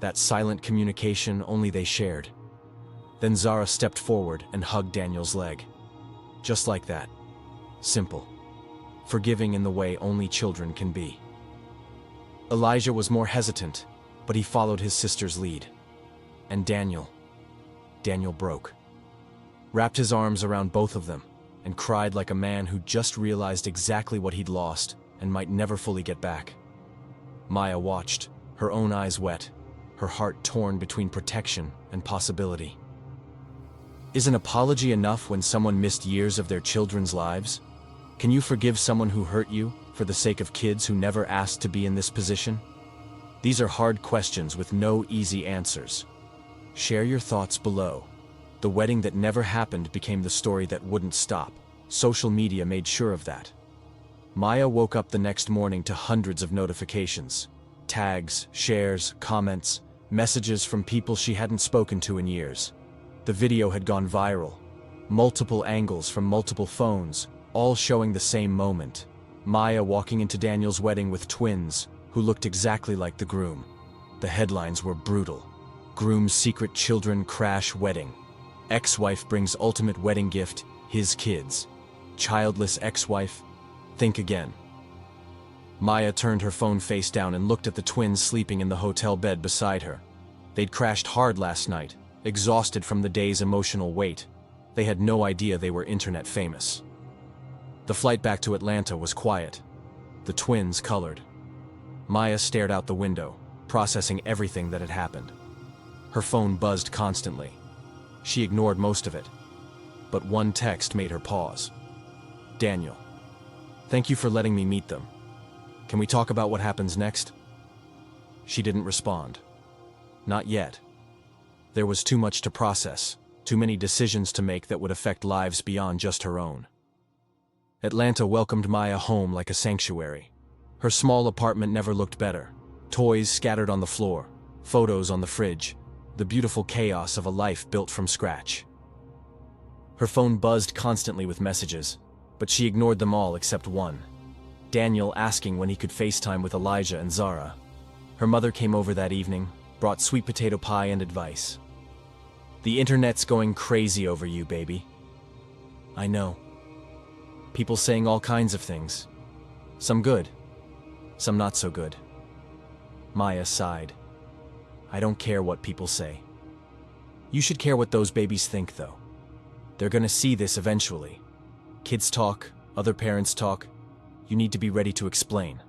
That silent communication only they shared. Then Zara stepped forward and hugged Daniel's leg. Just like that. Simple. Forgiving in the way only children can be. Elijah was more hesitant, but he followed his sister's lead. And Daniel broke. Wrapped his arms around both of them, and cried like a man who just realized exactly what he'd lost and might never fully get back. Maya watched, her own eyes wet, her heart torn between protection and possibility. Is an apology enough when someone missed years of their children's lives? Can you forgive someone who hurt you for the sake of kids who never asked to be in this position? These are hard questions with no easy answers. Share your thoughts below. The wedding that never happened became the story that wouldn't stop. Social media made sure of that. Maya woke up the next morning to hundreds of notifications. Tags, shares, comments, messages from people she hadn't spoken to in years. The video had gone viral. Multiple angles from multiple phones, all showing the same moment. Maya walking into Daniel's wedding with twins, who looked exactly like the groom. The headlines were brutal. Groom's secret children crash wedding. Ex-wife brings ultimate wedding gift, his kids. Childless ex-wife. Think again. Maya turned her phone face down and looked at the twins sleeping in the hotel bed beside her. They'd crashed hard last night, exhausted from the day's emotional weight. They had no idea they were internet famous. The flight back to Atlanta was quiet. The twins colored. Maya stared out the window, processing everything that had happened. Her phone buzzed constantly. She ignored most of it. But one text made her pause. "Daniel, thank you for letting me meet them. Can we talk about what happens next?" She didn't respond. Not yet. There was too much to process, too many decisions to make that would affect lives beyond just her own. Atlanta welcomed Maya home like a sanctuary. Her small apartment never looked better. Toys scattered on the floor, photos on the fridge, the beautiful chaos of a life built from scratch. Her phone buzzed constantly with messages, but she ignored them all except one. Daniel asking when he could FaceTime with Elijah and Zara. Her mother came over that evening, brought sweet potato pie and advice. "The internet's going crazy over you, baby." "I know. People saying all kinds of things. Some good, some not so good." Maya sighed. "I don't care what people say. You should care what those babies think, though. They're gonna see this eventually. Kids talk, other parents talk. You need to be ready to explain."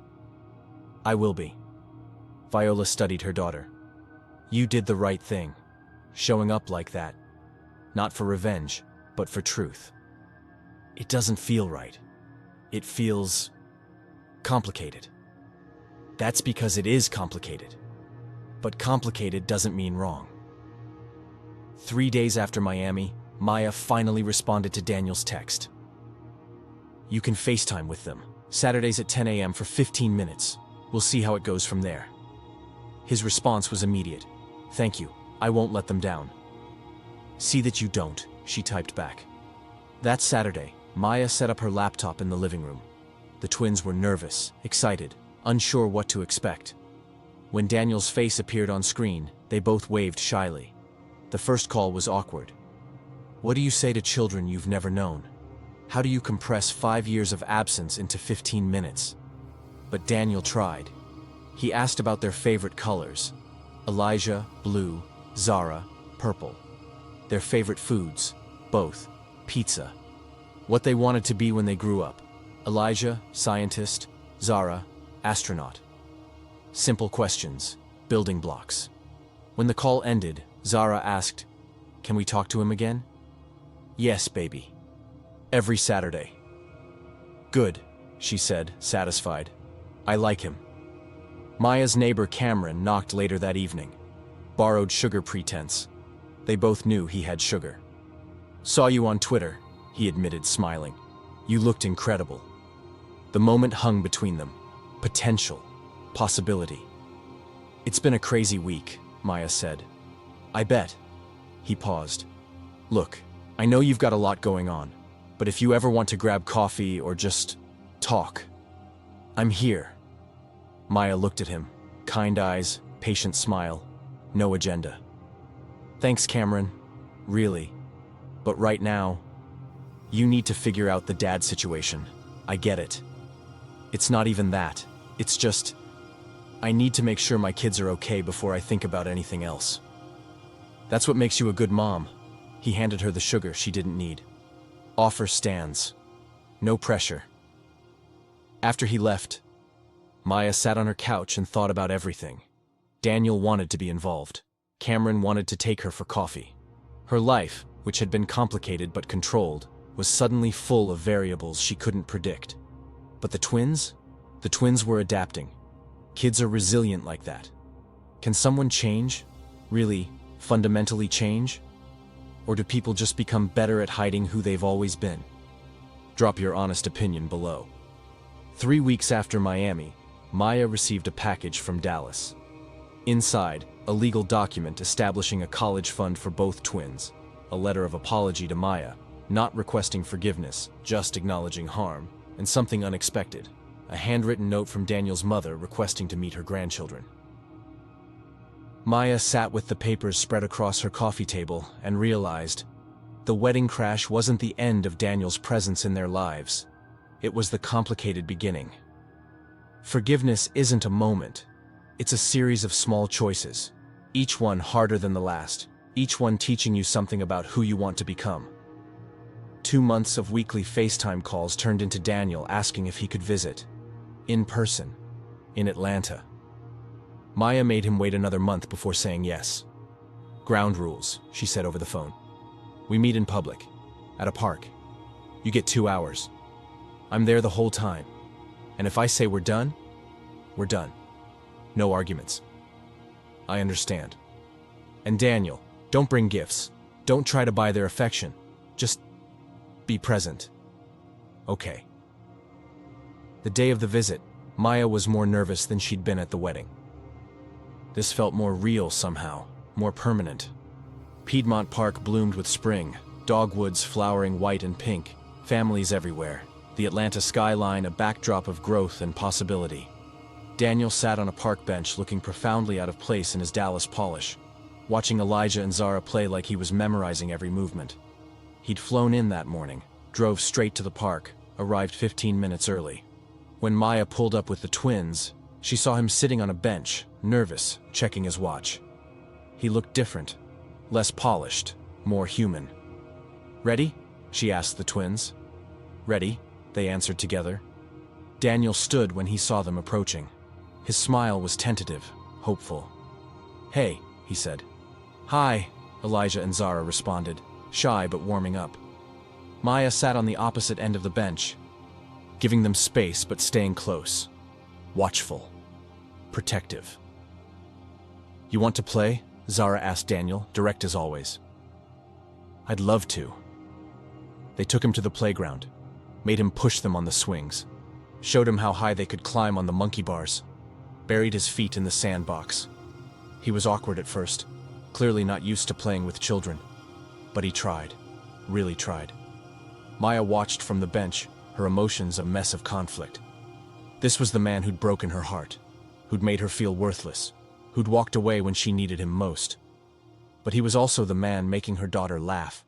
"I will be." Viola studied her daughter. "You did the right thing, showing up like that. Not for revenge, but for truth. It doesn't feel right. It feels Complicated. That's because it is complicated. But complicated doesn't mean wrong. 3 days after Miami, Maya finally responded to Daniel's text. You can FaceTime with them, Saturdays at 10 a.m. for 15 minutes. We'll see how it goes from there. His response was immediate. Thank you, I won't let them down. See that you don't, she typed back. That Saturday, Maya set up her laptop in the living room. The twins were nervous, excited, unsure what to expect. When Daniel's face appeared on screen, they both waved shyly. The first call was awkward. What do you say to children you've never known? How do you compress 5 years of absence into 15 minutes? But Daniel tried. He asked about their favorite colors. Elijah, blue, Zara, purple. Their favorite foods, both, pizza. What they wanted to be when they grew up. Elijah, scientist, Zara, astronaut. Simple questions, building blocks. When the call ended, Zara asked, "Can we talk to him again?" "Yes, baby. Every Saturday." "Good," she said, satisfied. "I like him." Maya's neighbor Cameron knocked later that evening. Borrowed sugar pretense. They both knew he had sugar. "Saw you on Twitter," he admitted, smiling. "You looked incredible." The moment hung between them. Potential. Possibility. "It's been a crazy week," Maya said. "I bet." He paused. "Look, I know you've got a lot going on, but if you ever want to grab coffee or just talk, I'm here." Maya looked at him. Kind eyes, patient smile. No agenda. "Thanks, Cameron. Really. But right now, you need to figure out the dad situation. I get it. It's not even that. It's just, I need to make sure my kids are okay before I think about anything else." "That's what makes you a good mom." He handed her the sugar she didn't need. "Offer stands. No pressure." After he left, Maya sat on her couch and thought about everything. Daniel wanted to be involved. Cameron wanted to take her for coffee. Her life, which had been complicated but controlled, was suddenly full of variables she couldn't predict. But the twins? The twins were adapting. Kids are resilient like that. Can someone change? Really, fundamentally change? Or do people just become better at hiding who they've always been? Drop your honest opinion below. 3 weeks after Miami, Maya received a package from Dallas. Inside, a legal document establishing a college fund for both twins, a letter of apology to Maya, not requesting forgiveness, just acknowledging harm, and something unexpected, a handwritten note from Daniel's mother requesting to meet her grandchildren. Maya sat with the papers spread across her coffee table and realized the wedding crash wasn't the end of Daniel's presence in their lives. It was the complicated beginning. Forgiveness isn't a moment. It's a series of small choices, each one harder than the last, each one teaching you something about who you want to become. 2 months of weekly FaceTime calls turned into Daniel asking if he could visit, in person, in Atlanta. Maya made him wait another month before saying yes. "Ground rules," she said over the phone. "We meet in public, at a park. You get 2 hours. I'm there the whole time. And if I say we're done, we're done. No arguments." "I understand." "And Daniel, don't bring gifts. Don't try to buy their affection. Just be present." "Okay." The day of the visit, Maya was more nervous than she'd been at the wedding. This felt more real somehow, more permanent. Piedmont Park bloomed with spring, dogwoods flowering white and pink, families everywhere, the Atlanta skyline a backdrop of growth and possibility. Daniel sat on a park bench looking profoundly out of place in his Dallas polish, watching Elijah and Zara play like he was memorizing every movement. He'd flown in that morning, drove straight to the park, arrived 15 minutes early. When Maya pulled up with the twins, she saw him sitting on a bench, nervous, checking his watch. He looked different, less polished, more human. "Ready?" she asked the twins. "Ready," they answered together. Daniel stood when he saw them approaching. His smile was tentative, hopeful. "Hey," he said. "Hi," Elijah and Zara responded, shy but warming up. Maya sat on the opposite end of the bench, giving them space but staying close. watchful, protective. "You want to play?" Zara asked Daniel, direct as always. "I'd love to." They took him to the playground, made him push them on the swings, showed him how high they could climb on the monkey bars, buried his feet in the sandbox. He was awkward at first, clearly not used to playing with children, but he tried, really tried. Maya watched from the bench, her emotions a mess of conflict. This was the man who'd broken her heart, who'd made her feel worthless, who'd walked away when she needed him most. But he was also the man making her daughter laugh,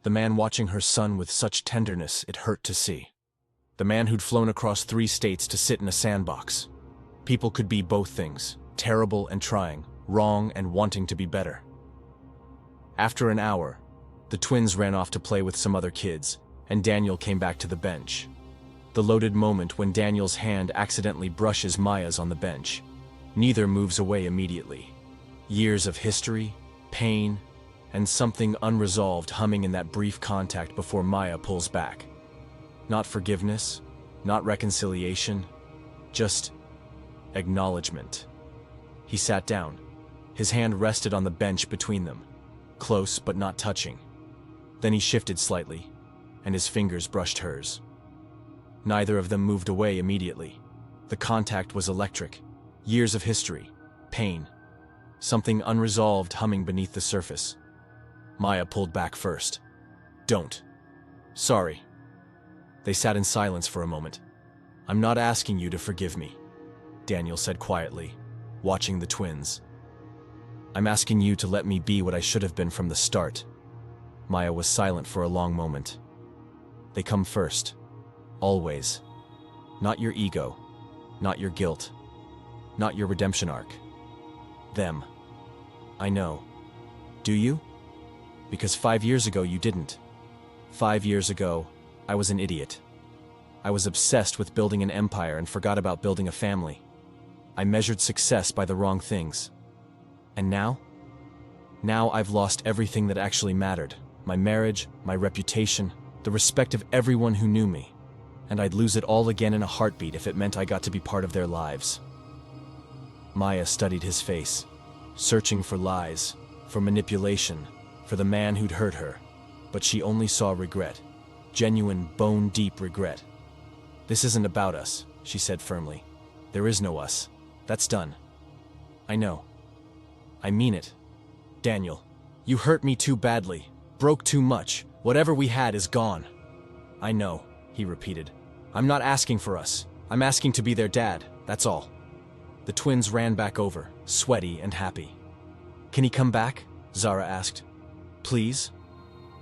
the man watching her son with such tenderness it hurt to see, the man who'd flown across 3 states to sit in a sandbox. People could be both things, terrible and trying, wrong and wanting to be better. After an hour, the twins ran off to play with some other kids, and Daniel came back to the bench. The loaded moment when Daniel's hand accidentally brushes Maya's on the bench. Neither moves away immediately. Years of history, pain, and something unresolved humming in that brief contact before Maya pulls back. Not forgiveness, not reconciliation, just acknowledgement. He sat down. His hand rested on the bench between them, close but not touching. Then he shifted slightly, and his fingers brushed hers. Neither of them moved away immediately. The contact was electric. Years of history, pain, something unresolved humming beneath the surface. Maya pulled back first. "Don't." "Sorry." They sat in silence for a moment. "I'm not asking you to forgive me," Daniel said quietly, watching the twins. "I'm asking you to let me be what I should have been from the start." Maya was silent for a long moment. "They come first. Always. Not your ego, not your guilt, not your redemption arc. Them. I know. Do you? Because 5 years ago you didn't. 5 years ago, I was an idiot. I was obsessed with building an empire and forgot about building a family. I measured success by the wrong things. And now? Now I've lost everything that actually mattered. My marriage, my reputation, the respect of everyone who knew me. And I'd lose it all again in a heartbeat if it meant I got to be part of their lives." Maya studied his face, searching for lies, for manipulation, for the man who'd hurt her. But she only saw regret, genuine, bone-deep regret. "This isn't about us," she said firmly. "There is no us. That's done. I know. I mean it. Daniel, you hurt me too badly, broke too much. Whatever we had is gone." "I know," he repeated. "I'm not asking for us. I'm asking to be their dad, that's all." The twins ran back over, sweaty and happy. "Can he come back?" Zara asked. "Please?"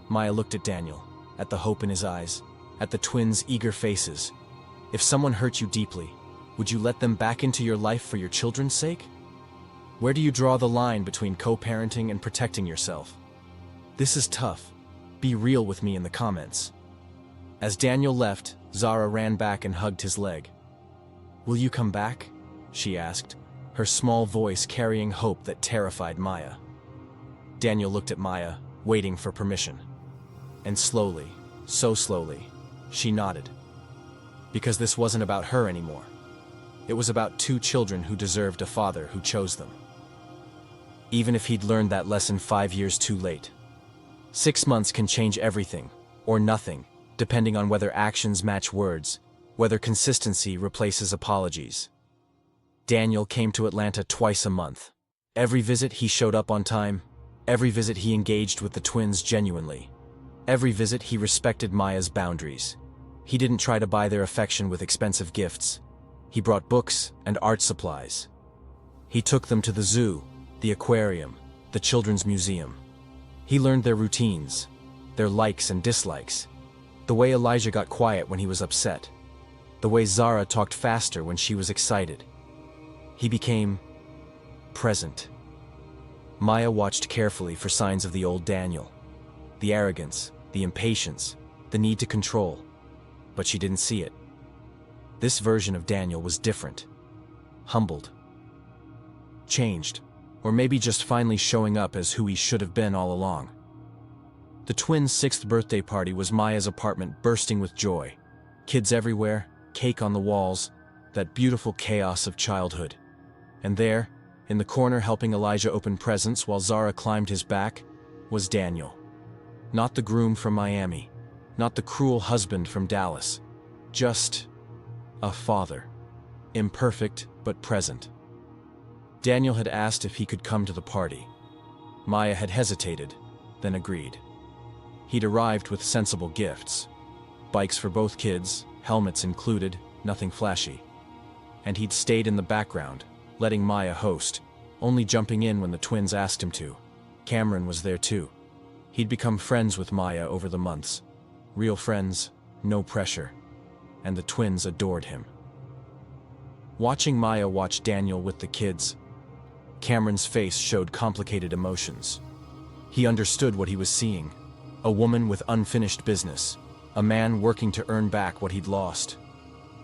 Maya looked at Daniel, at the hope in his eyes, at the twins' eager faces. "If someone hurt you deeply, would you let them back into your life for your children's sake? Where do you draw the line between co-parenting and protecting yourself? This is tough. Be real with me in the comments." As Daniel left, Zara ran back and hugged his leg. "Will you come back?" she asked, her small voice carrying hope that terrified Maya. Daniel looked at Maya, waiting for permission. And slowly, so slowly, she nodded. Because this wasn't about her anymore. It was about 2 children who deserved a father who chose them. Even if he'd learned that lesson 5 years too late. 6 months can change everything, or nothing, depending on whether actions match words, whether consistency replaces apologies. Daniel came to Atlanta twice a month. Every visit he showed up on time. Every visit he engaged with the twins genuinely. Every visit he respected Maya's boundaries. He didn't try to buy their affection with expensive gifts. He brought books and art supplies. He took them to the zoo, the aquarium, the children's museum. He learned their routines, their likes and dislikes. The way Elijah got quiet when he was upset. The way Zara talked faster when she was excited. He became present. Maya watched carefully for signs of the old Daniel. The arrogance, the impatience, the need to control. But she didn't see it. This version of Daniel was different. Humbled. Changed. Or maybe just finally showing up as who he should have been all along. The twins' 6th birthday party was Maya's apartment bursting with joy. Kids everywhere, cake on the walls, that beautiful chaos of childhood. And there, in the corner helping Elijah open presents while Zara climbed his back, was Daniel. Not the groom from Miami, not the cruel husband from Dallas, just a father, imperfect but present. Daniel had asked if he could come to the party. Maya had hesitated, then agreed. He'd arrived with sensible gifts. Bikes for both kids, helmets included, nothing flashy. And he'd stayed in the background, letting Maya host, only jumping in when the twins asked him to. Cameron was there too. He'd become friends with Maya over the months. Real friends, no pressure. And the twins adored him. Watching Maya watch Daniel with the kids, Cameron's face showed complicated emotions. He understood what he was seeing. A woman with unfinished business. A man working to earn back what he'd lost.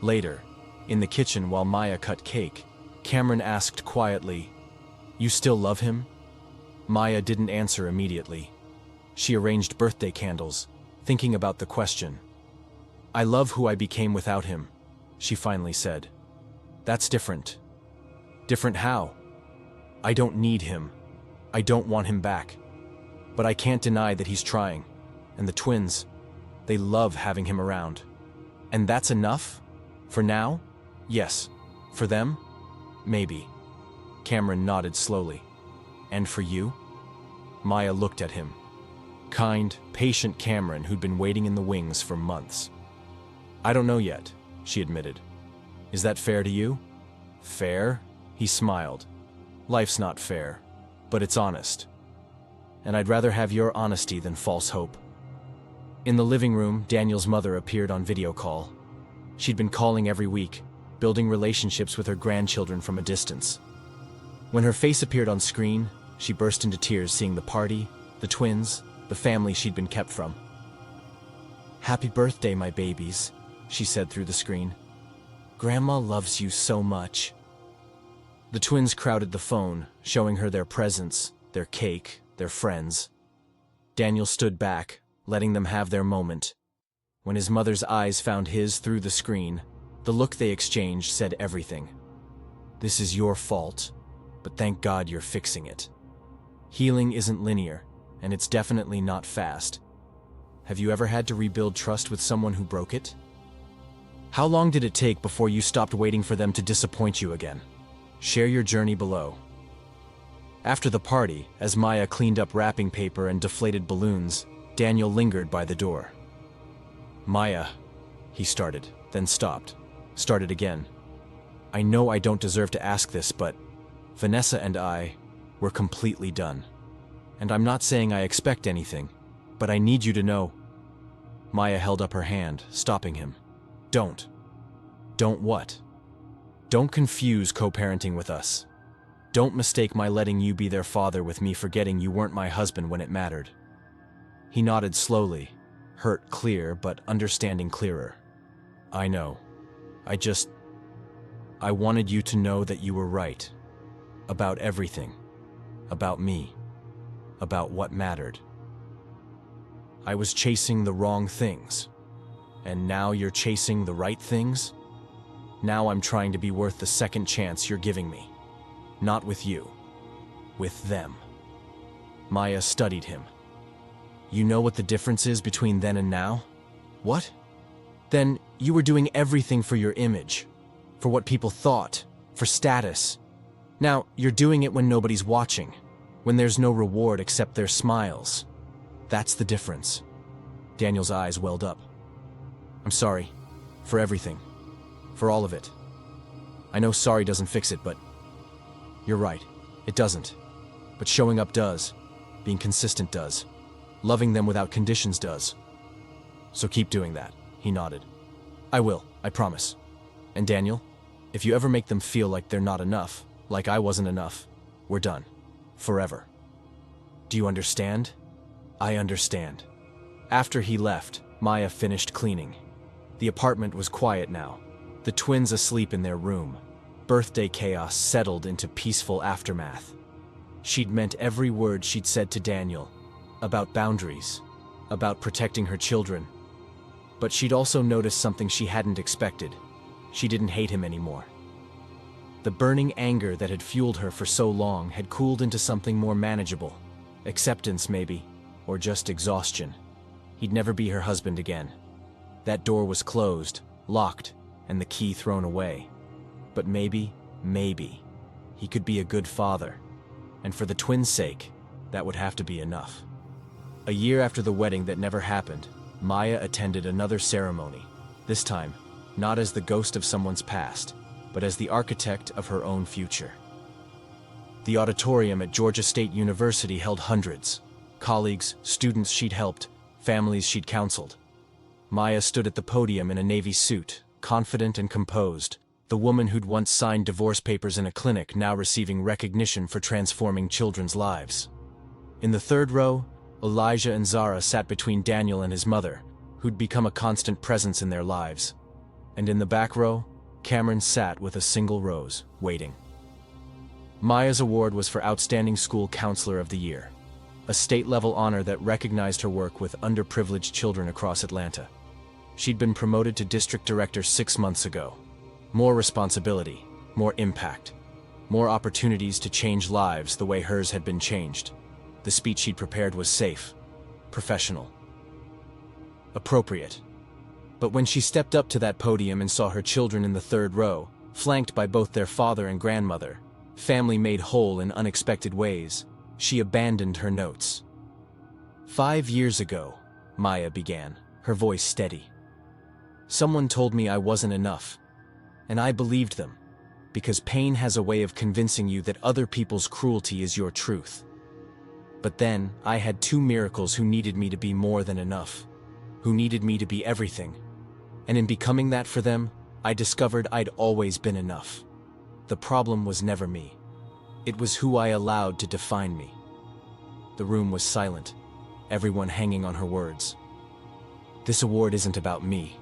Later, in the kitchen while Maya cut cake, Cameron asked quietly, "You still love him?" Maya didn't answer immediately. She arranged birthday candles, thinking about the question. "I love who I became without him," she finally said. "That's different." "Different how?" "I don't need him. I don't want him back. But I can't deny that he's trying. And the twins, they love having him around." "And that's enough? For now?" "Yes. For them? Maybe." Cameron nodded slowly. "And for you?" Maya looked at him. Kind, patient Cameron who'd been waiting in the wings for months. "I don't know yet," she admitted. "Is that fair to you?" "Fair?" He smiled. "Life's not fair, but it's honest. And I'd rather have your honesty than false hope." In the living room, Daniel's mother appeared on video call. She'd been calling every week, building relationships with her grandchildren from a distance. When her face appeared on screen, she burst into tears seeing the party, the twins, the family she'd been kept from. "Happy birthday, my babies," she said through the screen. "Grandma loves you so much." The twins crowded the phone, showing her their presents, their cake, their friends. Daniel stood back, letting them have their moment. When his mother's eyes found his through the screen, the look they exchanged said everything. "This is your fault, but thank God you're fixing it. Healing isn't linear, and it's definitely not fast. Have you ever had to rebuild trust with someone who broke it? How long did it take before you stopped waiting for them to disappoint you again? Share your journey below." After the party, as Maya cleaned up wrapping paper and deflated balloons, Daniel lingered by the door. "Maya," he started, then stopped, started again. "I know I don't deserve to ask this, but Vanessa and I, we're completely done. And I'm not saying I expect anything, but I need you to know." Maya held up her hand, stopping him. "Don't." "Don't what?" "Don't confuse co-parenting with us. Don't mistake my letting you be their father with me forgetting you weren't my husband when it mattered." He nodded slowly, hurt clear but understanding clearer. "I know. I wanted you to know that you were right. About everything. About me. About what mattered. I was chasing the wrong things. And now you're chasing the right things? Now I'm trying to be worth the second chance you're giving me. Not with you. With them." Maya studied him. "You know what the difference is between then and now?" "What?" "Then you were doing everything for your image. For what people thought. For status. Now you're doing it when nobody's watching. When there's no reward except their smiles. That's the difference." Daniel's eyes welled up. "I'm sorry. For everything. For all of it. I know sorry doesn't fix it, but you're right. It doesn't. But showing up does. Being consistent does. Loving them without conditions does. So keep doing that." He nodded. "I will, I promise. And Daniel, if you ever make them feel like they're not enough, like I wasn't enough, we're done. Forever. Do you understand?" "I understand." After he left, Maya finished cleaning. The apartment was quiet now. The twins asleep in their room. Birthday chaos settled into peaceful aftermath. She'd meant every word she'd said to Daniel. About boundaries. About protecting her children. But she'd also noticed something she hadn't expected. She didn't hate him anymore. The burning anger that had fueled her for so long had cooled into something more manageable. Acceptance, maybe, or just exhaustion. He'd never be her husband again. That door was closed, locked, and the key thrown away. But maybe, he could be a good father. And for the twins' sake, that would have to be enough. A year after the wedding that never happened, Maya attended another ceremony. This time, not as the ghost of someone's past, but as the architect of her own future. The auditorium at Georgia State University held hundreds. Colleagues, students she'd helped, families she'd counseled. Maya stood at the podium in a navy suit, confident and composed, the woman who'd once signed divorce papers in a clinic now receiving recognition for transforming children's lives. In the third row, Elijah and Zara sat between Daniel and his mother, who'd become a constant presence in their lives. And in the back row, Cameron sat with a single rose, waiting. Maya's award was for Outstanding School Counselor of the Year, a state-level honor that recognized her work with underprivileged children across Atlanta. She'd been promoted to district director 6 months ago. More responsibility, more impact, more opportunities to change lives the way hers had been changed. The speech she'd prepared was safe, professional, appropriate. But when she stepped up to that podium and saw her children in the third row, flanked by both their father and grandmother, family made whole in unexpected ways, she abandoned her notes. 5 years ago, Maya began, her voice steady. Someone told me I wasn't enough, and I believed them, because pain has a way of convincing you that other people's cruelty is your truth. But then, I had 2 miracles who needed me to be more than enough, who needed me to be everything. And in becoming that for them, I discovered I'd always been enough. The problem was never me. It was who I allowed to define me. The room was silent, everyone hanging on her words. This award isn't about me.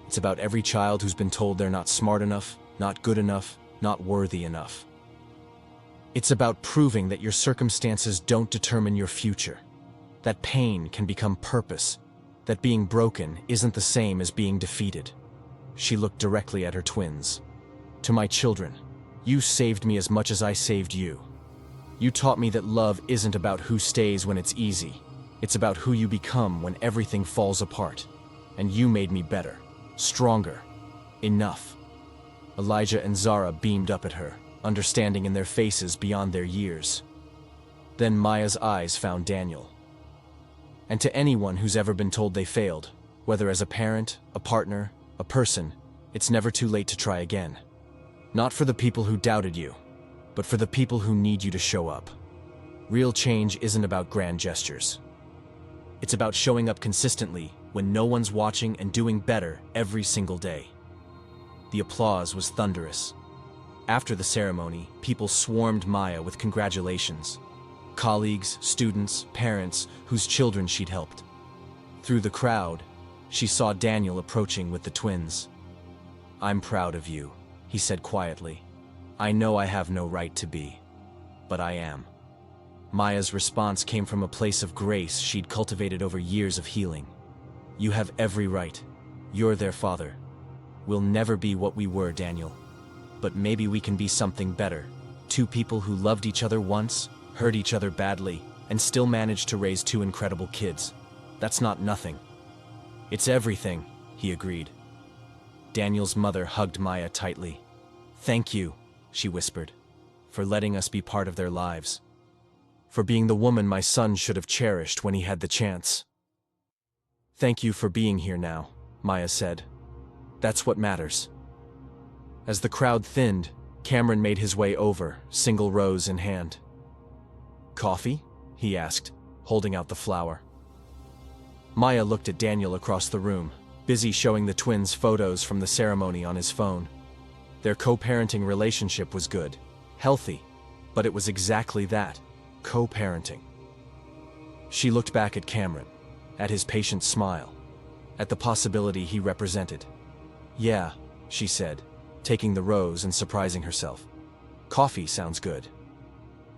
It's about every child who's been told they're not smart enough, not good enough, not worthy enough. It's about proving that your circumstances don't determine your future, that pain can become purpose, that being broken isn't the same as being defeated. She looked directly at her twins. To my children, you saved me as much as I saved you. You taught me that love isn't about who stays when it's easy. It's about who you become when everything falls apart. And you made me better, stronger, enough. Elijah and Zara beamed up at her, understanding in their faces beyond their years. Then Maya's eyes found Daniel. And to anyone who's ever been told they failed, whether as a parent, a partner, a person, it's never too late to try again. Not for the people who doubted you, but for the people who need you to show up. Real change isn't about grand gestures. It's about showing up consistently when no one's watching and doing better every single day. The applause was thunderous. After the ceremony, people swarmed Maya with congratulations. Colleagues, students, parents whose children she'd helped. Through the crowd, she saw Daniel approaching with the twins. "I'm proud of you," he said quietly. "I know I have no right to be, but I am." Maya's response came from a place of grace she'd cultivated over years of healing. "You have every right. You're their father. We'll never be what we were, Daniel. But maybe we can be something better. 2 people who loved each other once, hurt each other badly, and still managed to raise 2 incredible kids. That's not nothing. It's everything," he agreed. Daniel's mother hugged Maya tightly. "Thank you," she whispered, "for letting us be part of their lives. For being the woman my son should have cherished when he had the chance." "Thank you for being here now," Maya said. "That's what matters." As the crowd thinned, Cameron made his way over, single rose in hand. "Coffee?" he asked, holding out the flower. Maya looked at Daniel across the room, busy showing the twins photos from the ceremony on his phone. Their co-parenting relationship was good, healthy, but it was exactly that, co-parenting. She looked back at Cameron, at his patient smile, at the possibility he represented. "Yeah," she said, taking the rose and surprising herself. "Coffee sounds good."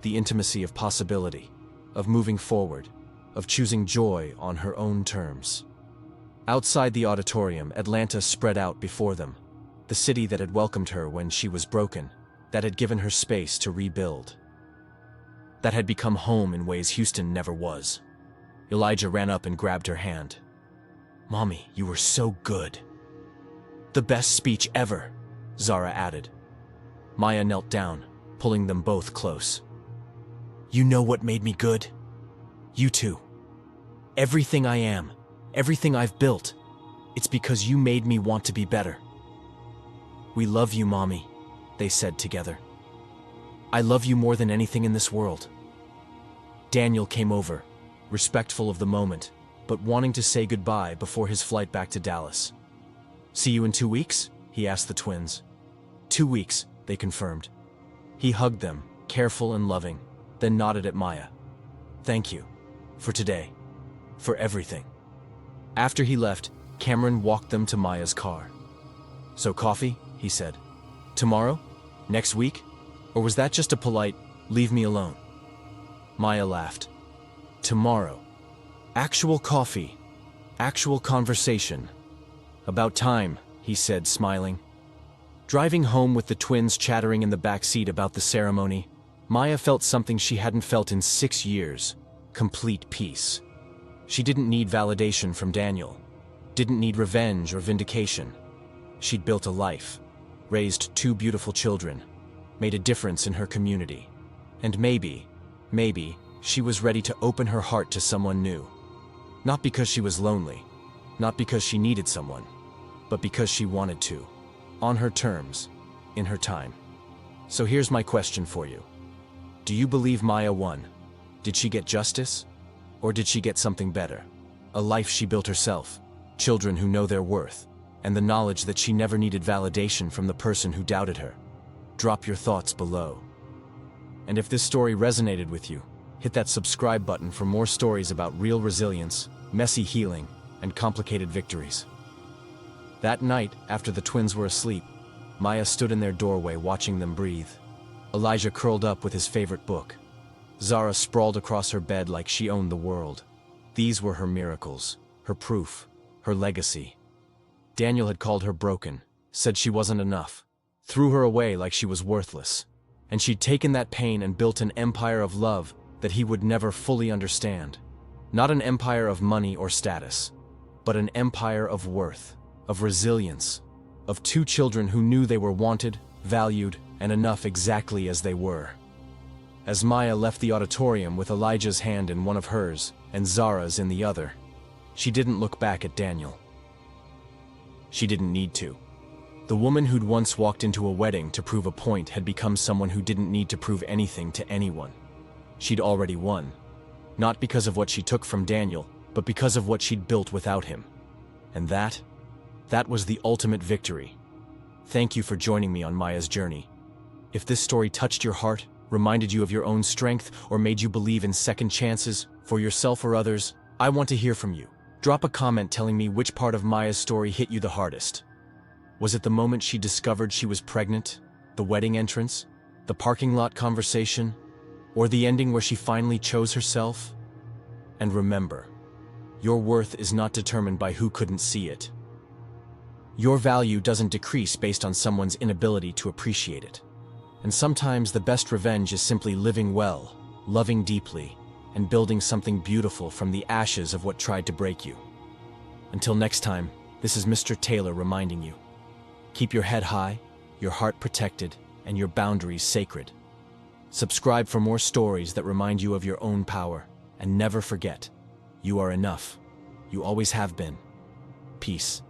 The intimacy of possibility, of moving forward, of choosing joy on her own terms. Outside the auditorium, Atlanta spread out before them. the city that had welcomed her when she was broken, that had given her space to rebuild, that had become home in ways Houston never was. Elijah ran up and grabbed her hand. "Mommy, you were so good." "The best speech ever," Zara added. Maya knelt down, pulling them both close. "You know what made me good? You too. Everything I am, everything I've built, it's because you made me want to be better." "We love you, Mommy," they said together. "I love you more than anything in this world." Daniel came over, respectful of the moment, but wanting to say goodbye before his flight back to Dallas. "See you in 2 weeks?" he asked the twins. 2 weeks, they confirmed. He hugged them, careful and loving, then nodded at Maya. "Thank you. For today. For everything." After he left, Cameron walked them to Maya's car. "So coffee?" he said. "Tomorrow? Next week? Or was that just a polite, leave me alone?" Maya laughed. "Tomorrow. Actual coffee. Actual conversation. About time," he said, smiling. Driving home with the twins chattering in the back seat about the ceremony, Maya felt something she hadn't felt in 6 years: complete peace. She didn't need validation from Daniel, didn't need revenge or vindication. She'd built a life, raised 2 beautiful children, made a difference in her community. And maybe, she was ready to open her heart to someone new. Not because she was lonely, not because she needed someone, but because she wanted to. On her terms, in her time. So here's my question for you. Do you believe Maya won? Did she get justice? Or did she get something better? A life she built herself, children who know their worth, and the knowledge that she never needed validation from the person who doubted her. Drop your thoughts below. And if this story resonated with you, hit that subscribe button for more stories about real resilience, messy healing, and complicated victories. That night, after the twins were asleep, Maya stood in their doorway watching them breathe. Elijah curled up with his favorite book. Zara sprawled across her bed like she owned the world. These were her miracles, her proof, her legacy. Daniel had called her broken, said she wasn't enough, threw her away like she was worthless. And she'd taken that pain and built an empire of love that he would never fully understand. Not an empire of money or status, but an empire of worth, of resilience, of 2 children who knew they were wanted, valued, and enough exactly as they were. As Maya left the auditorium with Elijah's hand in one of hers and Zara's in the other, she didn't look back at Daniel. She didn't need to. The woman who'd once walked into a wedding to prove a point had become someone who didn't need to prove anything to anyone. She'd already won. Not because of what she took from Daniel, but because of what she'd built without him. And that was the ultimate victory. Thank you for joining me on Maya's journey. If this story touched your heart, reminded you of your own strength, or made you believe in second chances for yourself or others, I want to hear from you. Drop a comment telling me which part of Maya's story hit you the hardest. Was it the moment she discovered she was pregnant, the wedding entrance, the parking lot conversation, or the ending where she finally chose herself? And remember, your worth is not determined by who couldn't see it. Your value doesn't decrease based on someone's inability to appreciate it. And sometimes the best revenge is simply living well, loving deeply, and building something beautiful from the ashes of what tried to break you. Until next time, this is Mr. Taylor reminding you. Keep your head high, your heart protected, and your boundaries sacred. Subscribe for more stories that remind you of your own power, and never forget, you are enough. You always have been. Peace.